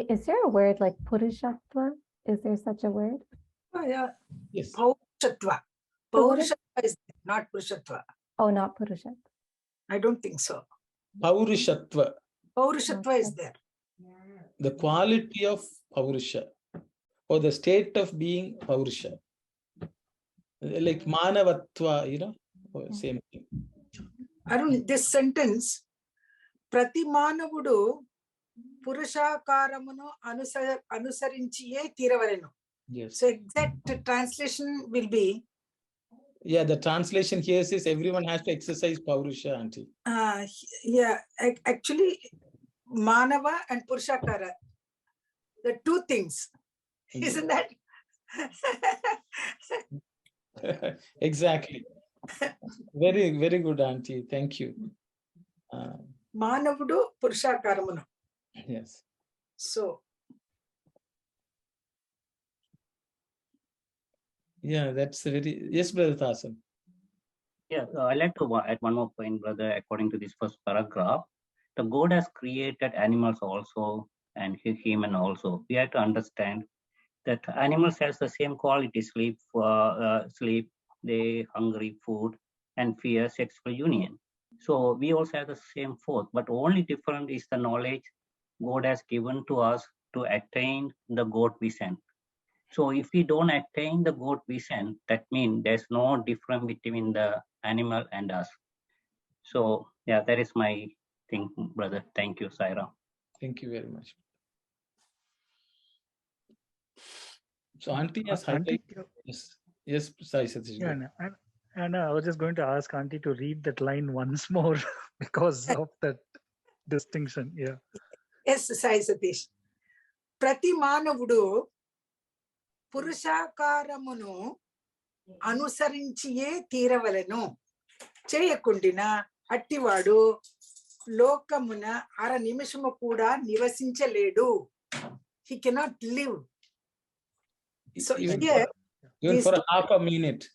Is there a word like Purushatva? Is there such a word? Oh, yeah. Yes. Paurushatva. So what is- Paurushatva is there, not Purushatva. Oh, not Purusha. I don't think so. Paurushatva, Paurushatva is there. the quality of Paurusha, or the state of being Paurusha. Like Manavatva, you know, same thing. Arun, this sentence, Prati Manavudu Purushakaramunu Anusarinchiye Tiravarenu. Yes. So exact translation will be, Yeah, the translation here says everyone has to exercise Paurusha, auntie. yeah, actually, Manava and Purushakara, the two things. Isn't that? Exactly. Very, very good, auntie. Thank you. Manavudu Purushakaramunu. Yes. So, Yeah, that's very, yes, Brother Thasan. Yeah, I like to add one more point, brother. According to this first paragraph, the God has created animals also and human also. We have to understand that animals has the same quality: sleep, they hungry, food, and fear, sexual union. So we also have the same fourth, but only different is the knowledge God has given to us to attain the God vision. So if we don't attain the God vision, that means there's no difference between the animal and us. So yeah, that is my thing, brother. Thank you, Saira. Thank you very much. So auntie has Auntie, highlighted. Yes, yes, Sai Satish. yeah, and I was just going to ask Auntie to read that line once more because of that distinction. Yeah. yes, Sai Satish. Prati Manavudu Purushakaramunu Anusarinchiye Tiravalenu. Cheyakundina Attivadu Lokamuna Ara Nimishama Kuda Nivasinchaledu. He cannot live. So Even here, even for half a minute.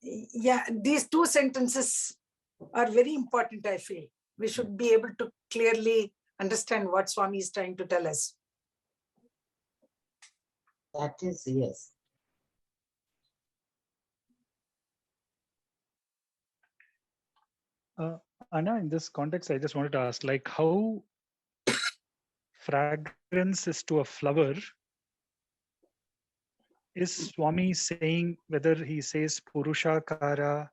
yeah, these two sentences are very important, I feel. We should be able to clearly understand what Swami is trying to tell us. That is, yes. Anna, in this context, I just wanted to ask, like, how fragrance is to a flower, is Swami saying, whether he says Purushakara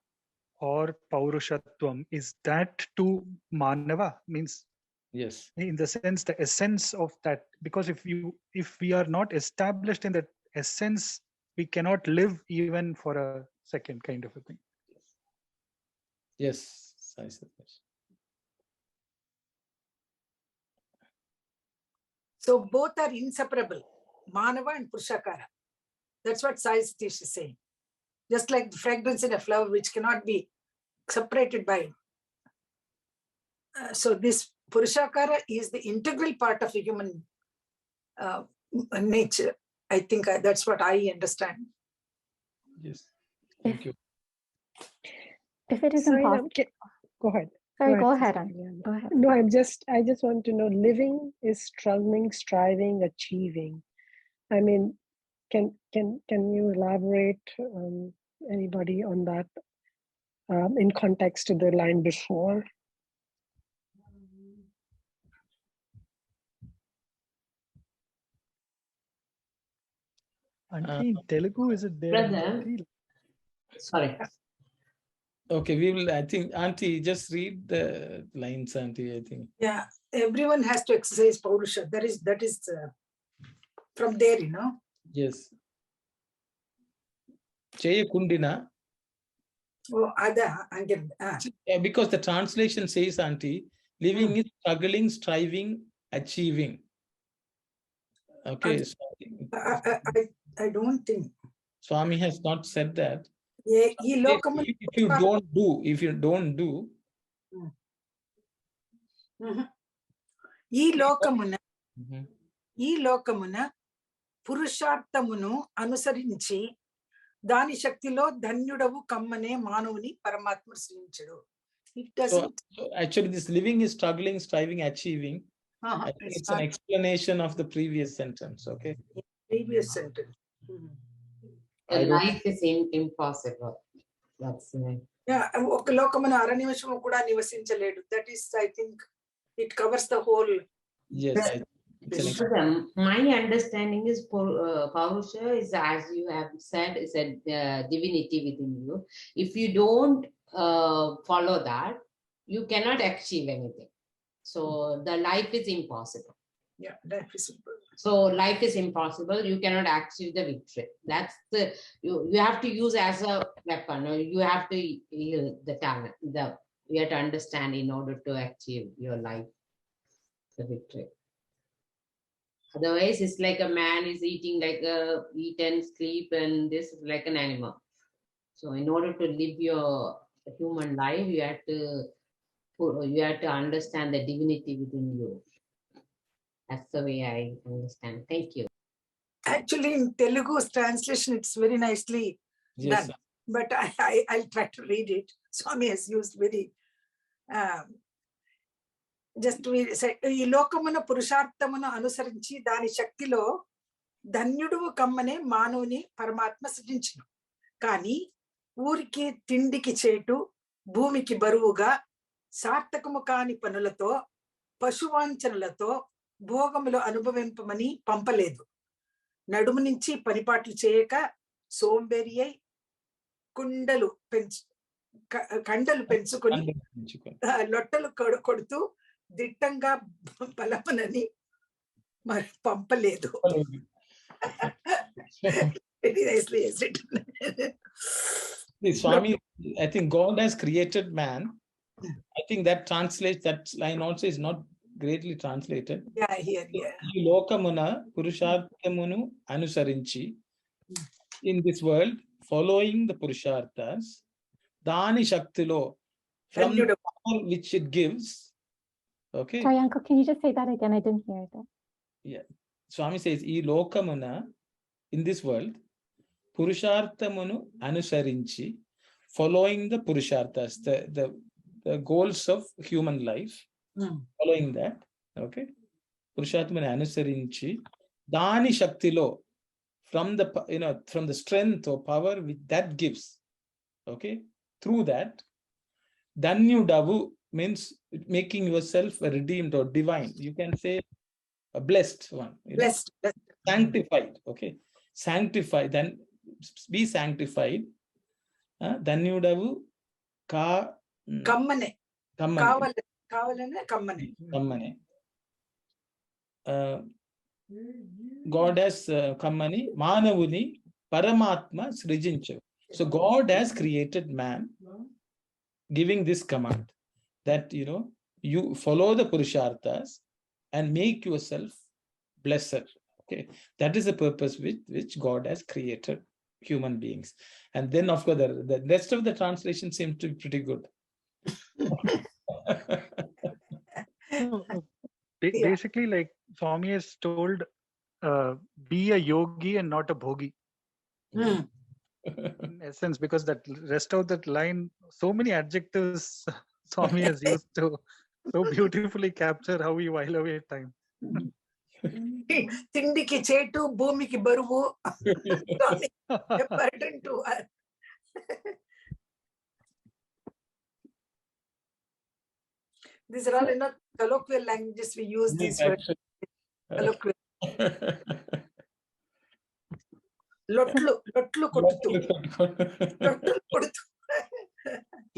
or Paurushatvam, is that to Manava? Means, Yes. in the sense, the essence of that, because if we are not established in that essence, we cannot live even for a second, kind of a thing. Yes, Sai Satish. So both are inseparable, Manava and Purushakara. That's what Sai Satish is saying. Just like the fragrance in a flower, which cannot be separated by. So this Purushakara is the integral part of the human nature. I think that's what I understand. Yes. Thank you. If it is Sorry, impossible, go ahead. sorry, go Sister ahead. Liana. Go ahead. No, I just want to know, living is struggling, striving, achieving. I mean, can you elaborate, anybody, on that in context to the line before? Auntie, in Telugu, is it there? Brother. Sorry. Okay, we will, I think, auntie, just read the lines, auntie, I think. Yeah, everyone has to exercise Paurusha. That is from there, you know. Yes. Cheya Kundina. Oh, again. Because the translation says, auntie, living is struggling, striving, achieving. Okay. So I don't think. Swami has not said that. If If you don't do. Ee lokamuna Purusharthamunu Anusarinchi Dani Shaktilo Dhanyudavu Kammane Manuvani Paramatma Srinchadu. It doesn't. So actually, this living is struggling, striving, achieving. I think it's an explanation of the previous sentence. Okay. Previous sentence. The I don't- life is impossible. That's right. Yeah, ఒక లోకమున అరణ్యవశము కూడా నివసించలేడు. That is, I think, it covers the whole. Yes, it's an So my understanding is Paurusha is, as you have said, is a divinity within you. If you don't follow that, you cannot achieve anything. So the life is impossible. Yeah, life is simple. So life is impossible. You cannot achieve the victory. That's the you have to use as a weapon, or you have to use the talent. You have to understand in order to achieve your life, the victory. Otherwise, it's like a man is eating like eat and sleep, and this is like an animal. So in order to live your human life, you have to understand the divinity within you. That's the way I understand. Thank you. Actually, in Telugu's translation, it's very nicely yes, done. But I'll try to read it. Swami has used very just to say, ఈ లోకమున పురుషార్థమును అనుసరించి దాని శక్తిలో ధన్యుడు కమ్మనే మానవుని పరమాత్మ సృజించును. కానీ ఊరికి తిండికి చేటు భూమికి బరువుగా సార్థకము కాని పనులతో పశువాంఛనలతో భోగములు అనుభవింపమని పంపలేదు. నడుము నుంచి పనిపాట్లు చేయక సోంబేరి అయి కండలు పెంచుకొని లొట్టలు కొడుతూ దిట్టంగా బలమనని మరి పంపలేదు. Swami, I think God has created man. I think that translates, that line also is not greatly translated. Yeah, here, yeah. ఈ లోకమున పురుషార్థమును అనుసరించి, in this world, following the purusharthas, దాని శక్తిలో, from the power which it gives. Okay. Sorry, uncle, can you just say that again? I didn't hear that. Yeah. Swami says, ఈ లోకమున, in this world, purusharthamunu anusarinchi, following the purusharthas, the goals of human life, following that, okay, purusharthamunu anusarinchi, dani shaktilo, from the, from the strength or power which that gives, okay, through that, danyudavu means making yourself a redeemed or divine. You can say a blessed one. Blessed. Sanctified, okay. Sanctified, then be sanctified. Danyudavu kammane. Kammane. Kavalane kammane. Kammane. God has kammani manavuni paramatma srijinchu. So God has created man, giving this command that you follow the purusharthas and make yourself blessed. Okay, that is the purpose with which God has created human beings. And then, of course, the rest of the translation seems to be pretty good. Basically, like Swami has told, be a yogi and not a bhogi. In essence, because that rest of that line, so many adjectives Swami has used to so beautifully capture how we while away time. తిండికి చేటు భూమికి బరువు burden to us. These are all colloquial languages we use these words. Colloquial. లొట్లు కొడుతూ.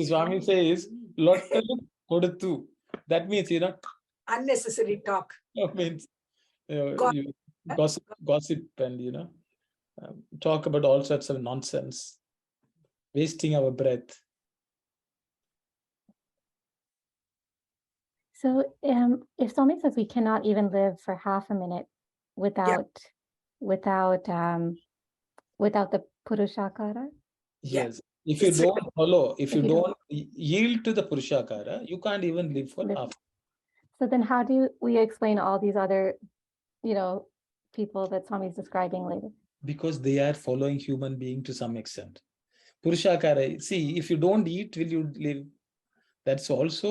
Swami says లొట్టలు కొడుతూ. That means unnecessary talk. Means you gossip and talk about all sorts of nonsense, wasting our breath. So if Swami says we cannot even live for half a minute without the Purushakara? Yes. If you don't follow, if you don't yield to the Purushakara, you can't even live for half. So then how do we explain all these other, people that Swami is describing later? Because they are following human being to some extent. Purushakara, see, if you don't eat, will you live? That's also,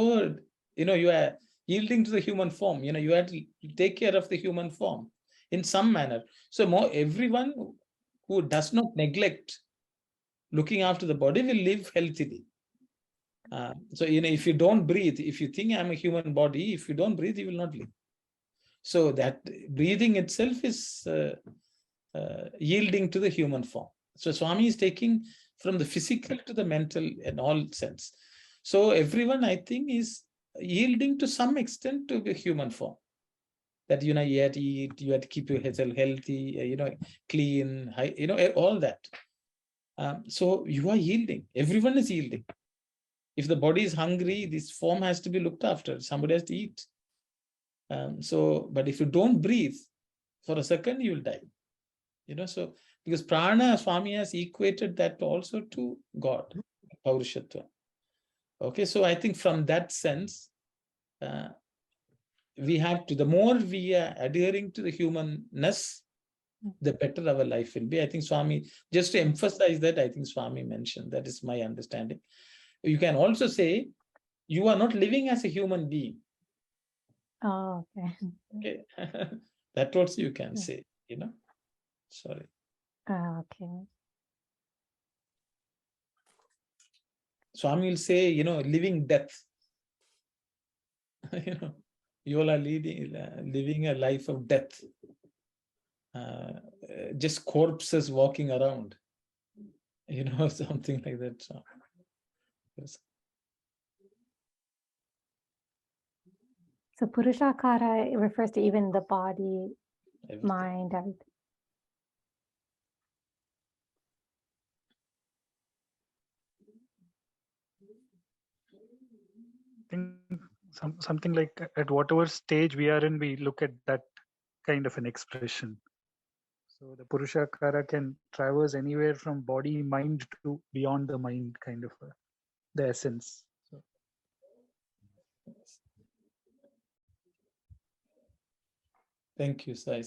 you are yielding to the human form. You have to take care of the human form in some manner. So everyone who does not neglect looking after the body will live healthily. So, if you don't breathe, if you think I'm a human body, if you don't breathe, you will not live. So that breathing itself is yielding to the human form. So Swami is taking from the physical to the mental in all sense. So everyone, I think, is yielding to some extent to the human form. That, you have to eat, you have to keep yourself healthy, clean, all that. So you are yielding. Everyone is yielding. If the body is hungry, this form has to be looked after. Somebody has to eat. But if you don't breathe for a second, you will die. So because prana, Swami has equated that also to God, Paurushatva. Okay, so I think from that sense, we have to, the more we are adhering to the humanness, the better our life will be. I think Swami, just to emphasize that, I think Swami mentioned, that is my understanding. You can also say, you are not living as a human being. Oh, okay. Okay. That also you can say, Sorry. Okay. Swami will say, living death. You all are living a life of death. Just corpses walking around. Something like that. So, yes. So Purushakara refers to even the body, Everything. mind, everything. I think something like at whatever stage we are in, we look at that kind of an expression. So the Purushakara can traverse anywhere from body, mind to beyond the mind, kind of the essence. So. Thank you, Sai.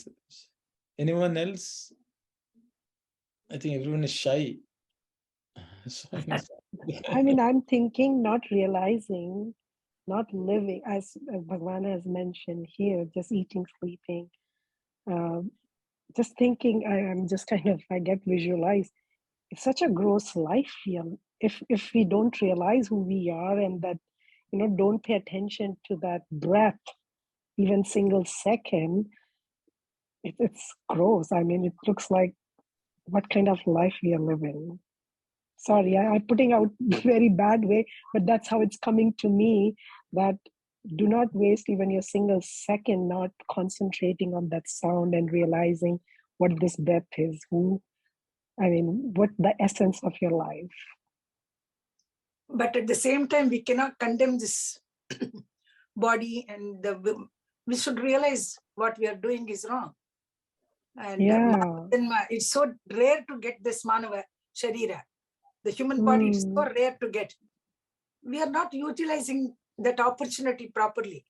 Anyone else? I think everyone is shy. I mean, I'm thinking, not realizing, not living, as Bhagawan has mentioned here, just eating, sleeping, just thinking. I'm just kind of, I get visualized. It's such a gross life here. If we don't realize who we are, and that, don't pay attention to that breath, even single second, it's gross. I mean, it looks like what kind of life we are living. Sorry, I'm putting out very bad way, but that's how it's coming to me, that do not waste even your single second not concentrating on that sound and realizing what this breath is, what the essence of your life. But at the same time, we cannot condemn this body, and we should realize what we are doing is wrong. And it's so rare to get this manava sharira. The human body is so rare to get. We are not utilizing that opportunity properly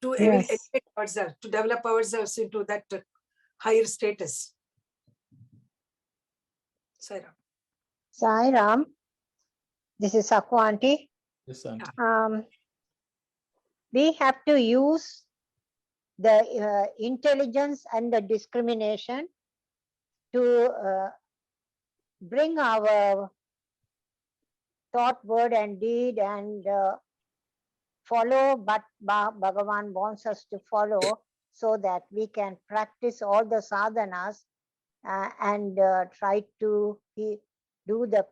to elevate ourselves, to develop ourselves into that higher status. Sai Ram. Sai Ram, this is Sakwa Aunty. Yes, Aunty. We have to use the intelligence and the discrimination to bring our thought, word and deed and follow what Bhagavan wants us to follow, so that we can practice all the sadhanas and try to do the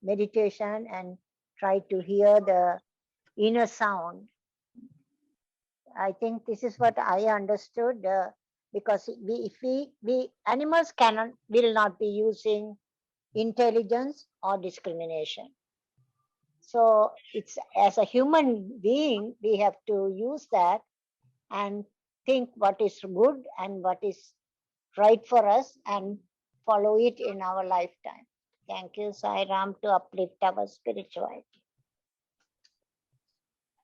meditation and try to hear the inner sound. I think this is what I understood, because animals will not be using intelligence or discrimination. So it's, as a human being, we have to use that and think what is good and what is right for us and follow it in our lifetime. Thank you, Sai Ram, to uplift our spirituality.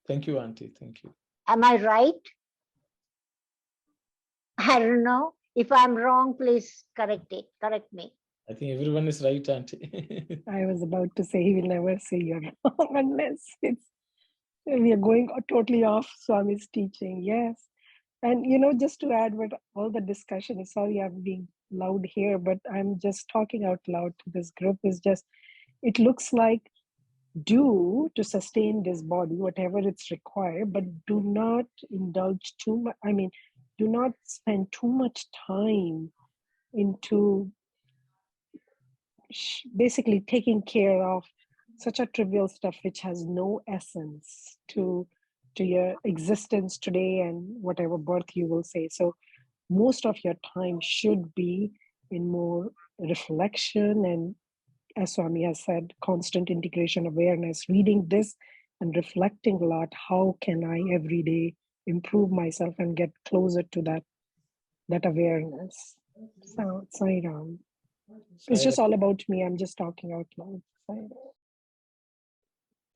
Thank you, Auntie. Thank you. Am I right? I don't know. If I'm wrong, please correct me. I think everyone is right, Auntie. I was about to say, he will never say you're wrong unless we are going totally off Swami's teaching. Yes. And, just to add what all the discussion is, sorry, I'm being loud here, but I'm just talking out loud to this group. Is just, it looks like do to sustain this body, whatever it's required, but do not indulge too much. I mean, do not spend too much time into basically taking care of such a trivial stuff which has no essence to your existence today and whatever birth you will say. So most of your time should be in more reflection and, as Swami has said, constant integration awareness, reading this and reflecting a lot. How can I every day improve myself and get closer to that awareness? So, Sai Ram. It's just all about me. I'm just talking out loud. Sai Ram.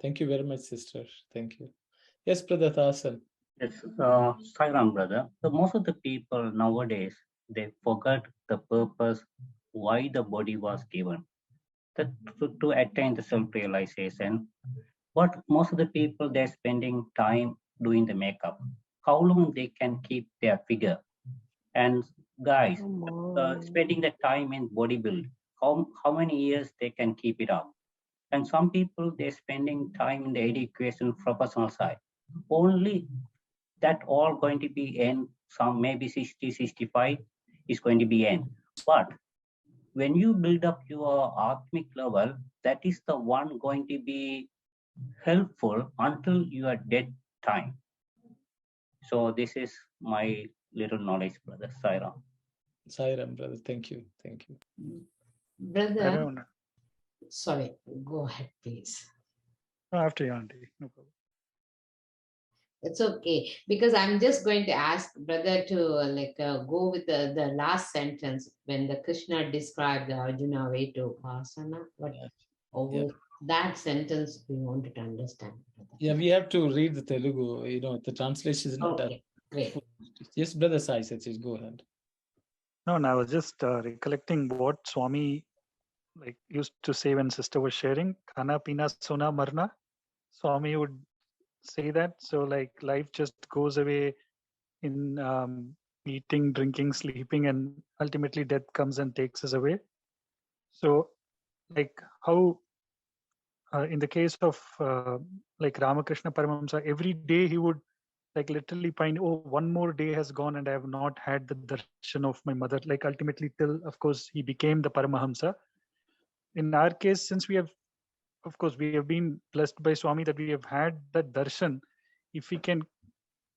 Thank you very much, sister. Thank you. Yes, Brother Thasan. Yes, Sairam, brother. So most of the people nowadays, they forgot the purpose why the body was given. That to attain the self-realization. But most of the people, they're spending time doing the makeup. How long they can keep their figure? And guys, spending the time in bodybuilding, how many years they can keep it up? And some people, they're spending time in the education professional side. Only that all going to be end, some maybe 60, 65 is going to be end. But when you build up your atmic level, that is the one going to be helpful until your death time. So this is my little knowledge, brother. Sairam. Sairam, brother. Thank you. Thank you. Brother, sorry, go ahead, please. After you, Auntie. No problem. It's okay, because I'm just going to ask brother to go with the last sentence when the Krishna described the Arjuna way to Upasana. But over that sentence, we wanted to understand. Yeah, we have to read the Telugu. You know, the translation is not that. Great. Yes, Brother Sai Sathya, go ahead. No, I was just recollecting what Swami used to say when sister was sharing. Khana, pina, sona, marna. Swami would say that. So life just goes away in eating, drinking, sleeping, and ultimately death comes and takes us away. So how in the case of Ramakrishna Paramahamsa, every day he would literally find, oh, one more day has gone and I have not had the darshan of my mother, ultimately till, of course, he became the Paramahamsa. In our case, since we have, of course, we have been blessed by Swami that we have had that darshan, if we can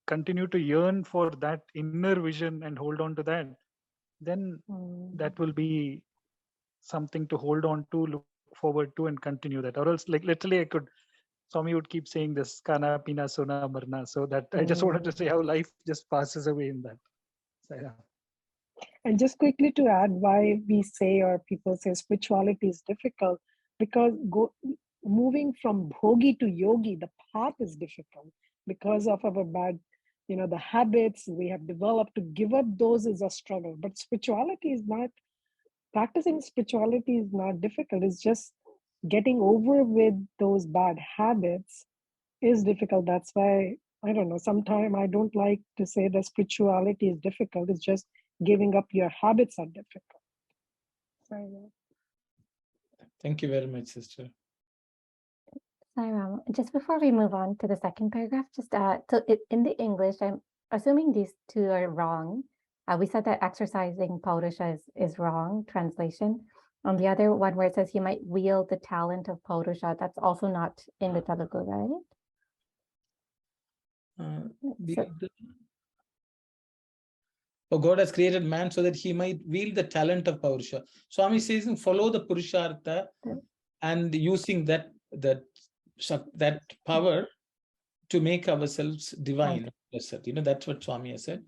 continue to yearn for that inner vision and hold on to that, then that will be something to hold on to, look forward to, and continue that. Or else, literally, Swami would keep saying this, Kana, Pina, Sona, Marna. So that I just wanted to say how life just passes away in that. So, yeah. And just quickly to add why we say, or people say, spirituality is difficult, because moving from bhogi to yogi, the path is difficult because of our bad, the habits we have developed. To give up those is a struggle. But spirituality is not, practicing spirituality is not difficult. It's just getting over with those bad habits is difficult. That's why, I don't know, sometimes I don't like to say that spirituality is difficult. It's just giving up your habits are difficult. Sorry. Thank you very much, sister. Sairam, just before we move on to the second paragraph, in the English, I'm assuming these two are wrong. We said that exercising Paurusha is wrong, translation. On the other one where it says he might wield the talent of Paurusha, that's also not in the Telugu, right? God has created man so that he might wield the talent of Paurusha. Swami says, follow the Purushartha and using that power to make ourselves divine. That's what Swami has said.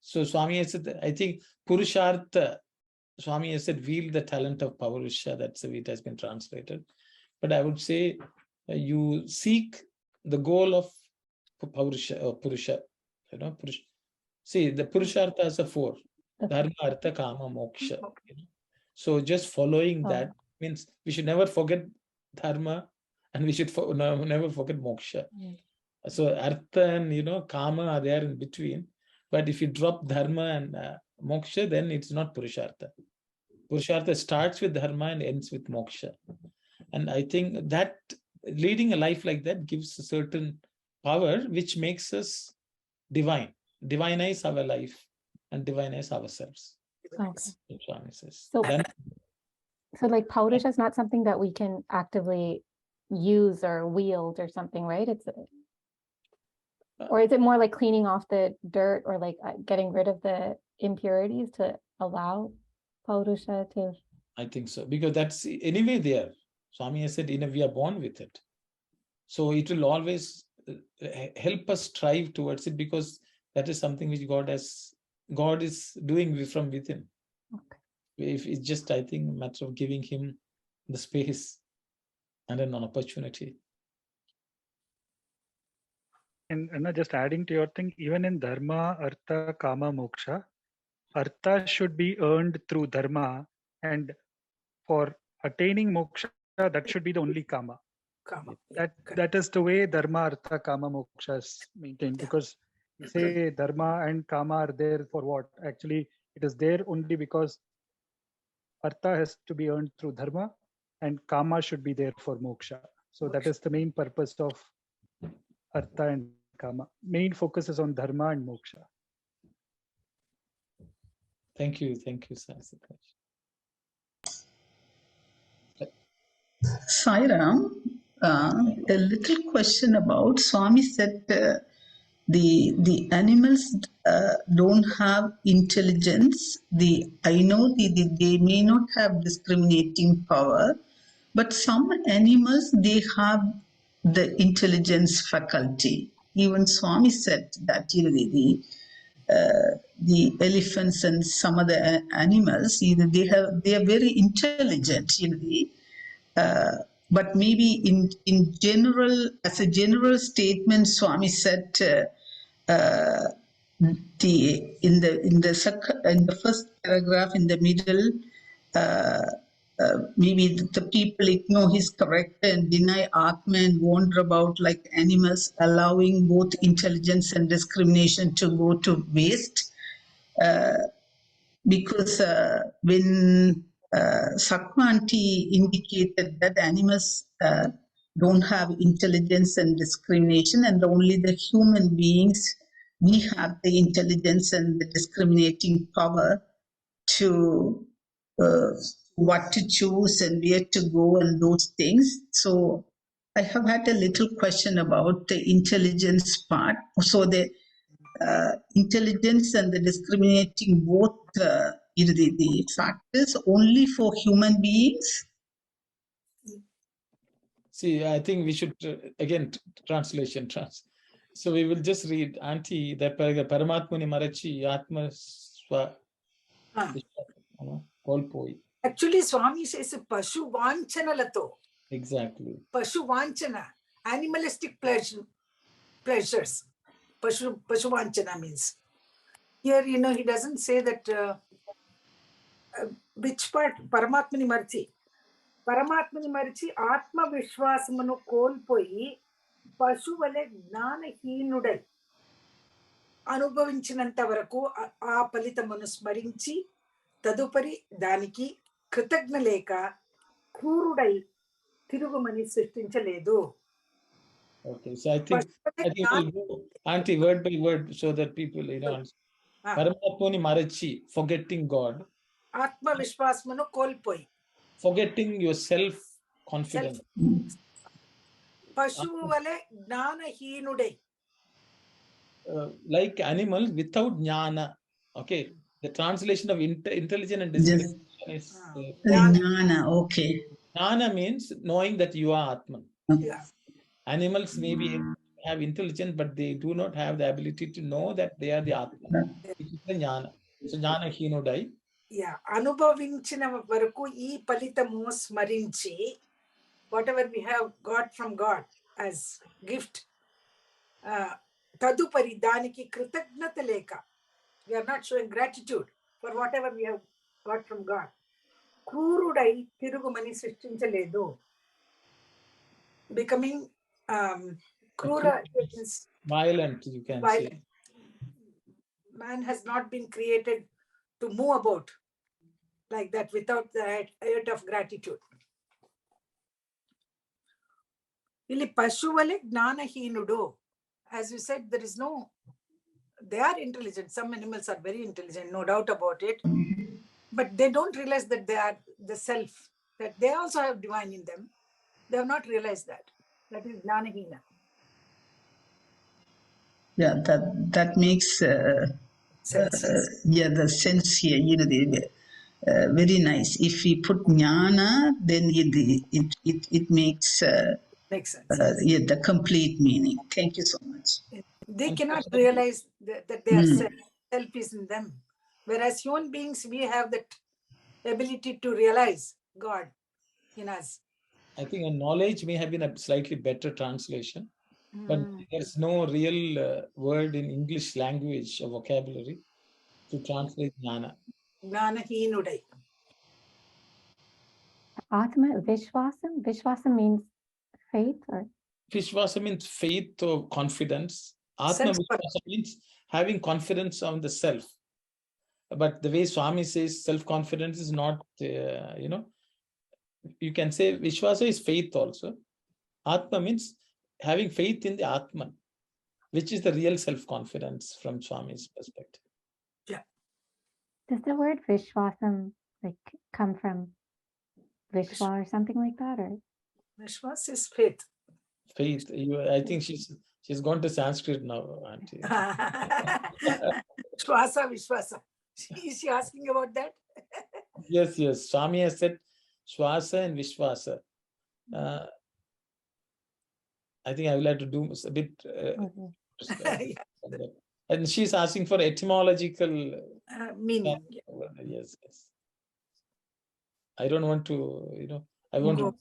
So Swami has said, I think Purushartha, Swami has said, wield the talent of Paurusha. That's the way it has been translated. But I would say you seek the goal of Paurusha or Purusha. Purusha. See, the Purusharthas are 4. Dharma, Artha, Kama, Moksha. So just following that means we should never forget Dharma and we should never forget Moksha. So Artha and, Kama are there in between. But if you drop Dharma and Moksha, then it's not Purushartha. Purushartha starts with dharma and ends with moksha. And I think that leading a life like that gives a certain power which makes us divine, divinize our life and divinize ourselves. Okay. Swami says. So, Then, so like Paurusha is not something that we can actively use or wield or something, right? Or is it more like cleaning off the dirt or like getting rid of the impurities to allow Paurusha to? I think so, because that's anyway there. Swami has said, we are born with it. So it will always help us strive towards it, because that is something which God is doing from within. Okay. If it's just, I think, a matter of giving him the space and an opportunity. And just adding to your thing, even in dharma, artha, kama, moksha, artha should be earned through dharma, and for attaining moksha, that should be the only kama. That is the way dharma, artha, kama, moksha is maintained, because we say dharma and kama are there for what? Actually, it is there only because artha has to be earned through dharma and kama should be there for moksha. So that is the main purpose of artha and kama. Main focus is on dharma and moksha. Thank you, sir. Sairam, a little question about Swami said the animals don't have intelligence. I know they may not have discriminating power, but some animals, they have the intelligence faculty. Even Swami said that the elephants and some other animals, they are very intelligent. But maybe in general, as a general statement, Swami said in the first paragraph in the middle, maybe the people ignore his character and deny Atma and wander about like animals, allowing both intelligence and discrimination to go to waste. Because when Sakmanti indicated that animals don't have intelligence and discrimination, and only the human beings, we have the intelligence and the discriminating power to what to choose and where to go and those things. So I have had a little question about the intelligence part. So the intelligence and the discriminating both the factors only for human beings. See, I think we should again translation. So we will just read Auntie that paragraph. Paramatmuni Marachi Atma Swa. Actually, Swami says Pashu Vanchana Lato. Exactly. Pashu Vanchana, animalistic pleasures. Pashu Vanchana means. Here, he doesn't say that which part, Paramatmani Marchi. Paramatmani Marchi, Atma Vishwasamanu Kolpoi, Pashu Vale Gnana Heenudai. అనుభవించినంత వరకు ఆ ఫలితమును స్మరించి తదుపరి దానికి కృతజ్ఞ లేక క్రూరుడై తిరుగుమని సృష్టించలేదు. Okay, so I think we'll go Auntie word by word so that people Paramatmani Marachi, forgetting God. ఆత్మ విశ్వాసమును కోల్పోయి, forgetting your self confidence. పశువు వలె జ్ఞానహీనుడై. Like animals without jnana. Okay, the translation of intelligent and discrimination is jnana. Okay, jnana means knowing that you are Atman. Yeah. Animals maybe have intelligence, but they do not have the ability to know that they are the Atman. It is the jnana. So jnana hinudai. Yeah, అనుభవించిన వరకు ఈ ఫలితము స్మరించి, whatever we have got from God as gift, తదుపరి దానికి కృతజ్ఞత లేక, we are not showing gratitude for whatever we have got from God. క్రూరుడై తిరుగుమని సృష్టించలేదు. Becoming క్రూర means violent, you can violent. say. Man has not been created to move about. like that without the act of gratitude. Ili pashuvale gnanahinudu. As you said, there is no, they are intelligent. Some animals are very intelligent, no doubt about it. But they don't realize that they are the self, that they also have divine in them. They have not realized that. That is gnanahina. Yeah, that makes Sense, yes. yeah, the sense here, you know, very nice. If we put jnana, then it makes Makes sense, yes. yeah, the complete meaning. Thank you so much. They cannot realize that they are self. Self is in them. Whereas human beings, we have that ability to realize God in us. I think a knowledge may have been a slightly better translation, but there's no real word in English language or vocabulary to translate jnana. Gnanahinudai. Atma Vishwasam. Vishwasam means faith, or Vishwasa means faith or confidence. Atma Vishwasa means having confidence on the self. But the way Swami says self-confidence is not, you know, you can say Vishwasa is faith also. Atma means having faith in the Atman, which is the real self-confidence from Swami's perspective. Yeah. Does the word Vishwasam like come from Vishwa or something like that, or? Vishwas is faith. Faith. I think she's gone to Sanskrit now, auntie. Vishwasa. Is she asking about that? Yes. Swami has said Shwasa and Vishwasa. I think I will have to do a bit. And she's asking for etymological meaning. Yes. I don't want to, you know, I want to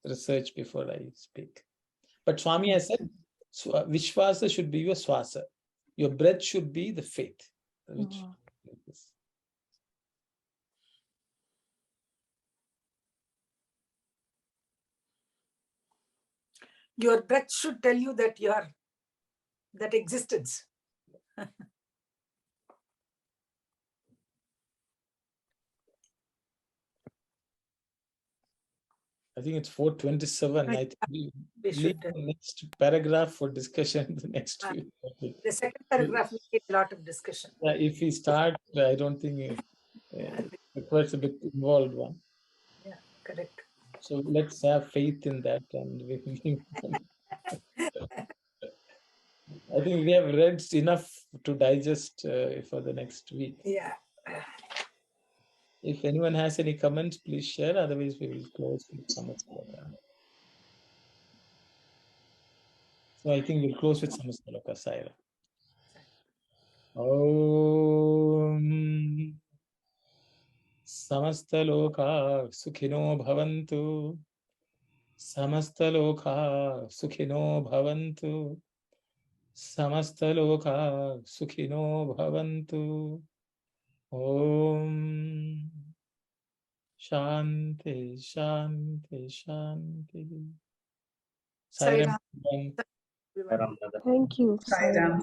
research before I speak. But Swami has said, Vishwasa should be your swasa. Your breath should be the faith. Which, your breath should tell you that you are that existence. I think it's 4:27. I think we leave the next paragraph for discussion the next week. The second paragraph needs a lot of discussion. Yeah, if we start, I don't think it requires a bit involved one. Yeah, correct. So let's have faith in that, and I think we have read enough to digest for the next week. Yeah. If anyone has any comments, please share. Otherwise, we will close with Samaskalaka. So I think we'll close with Samaskalaka, Saira. Om Samastaloka Sukhino Bhavantu. Samastaloka Sukhino Bhavantu. Samastaloka Sukhino Bhavantu. Om Shanti, Shanti, Shanti. Sairam. Thank you. Sairam.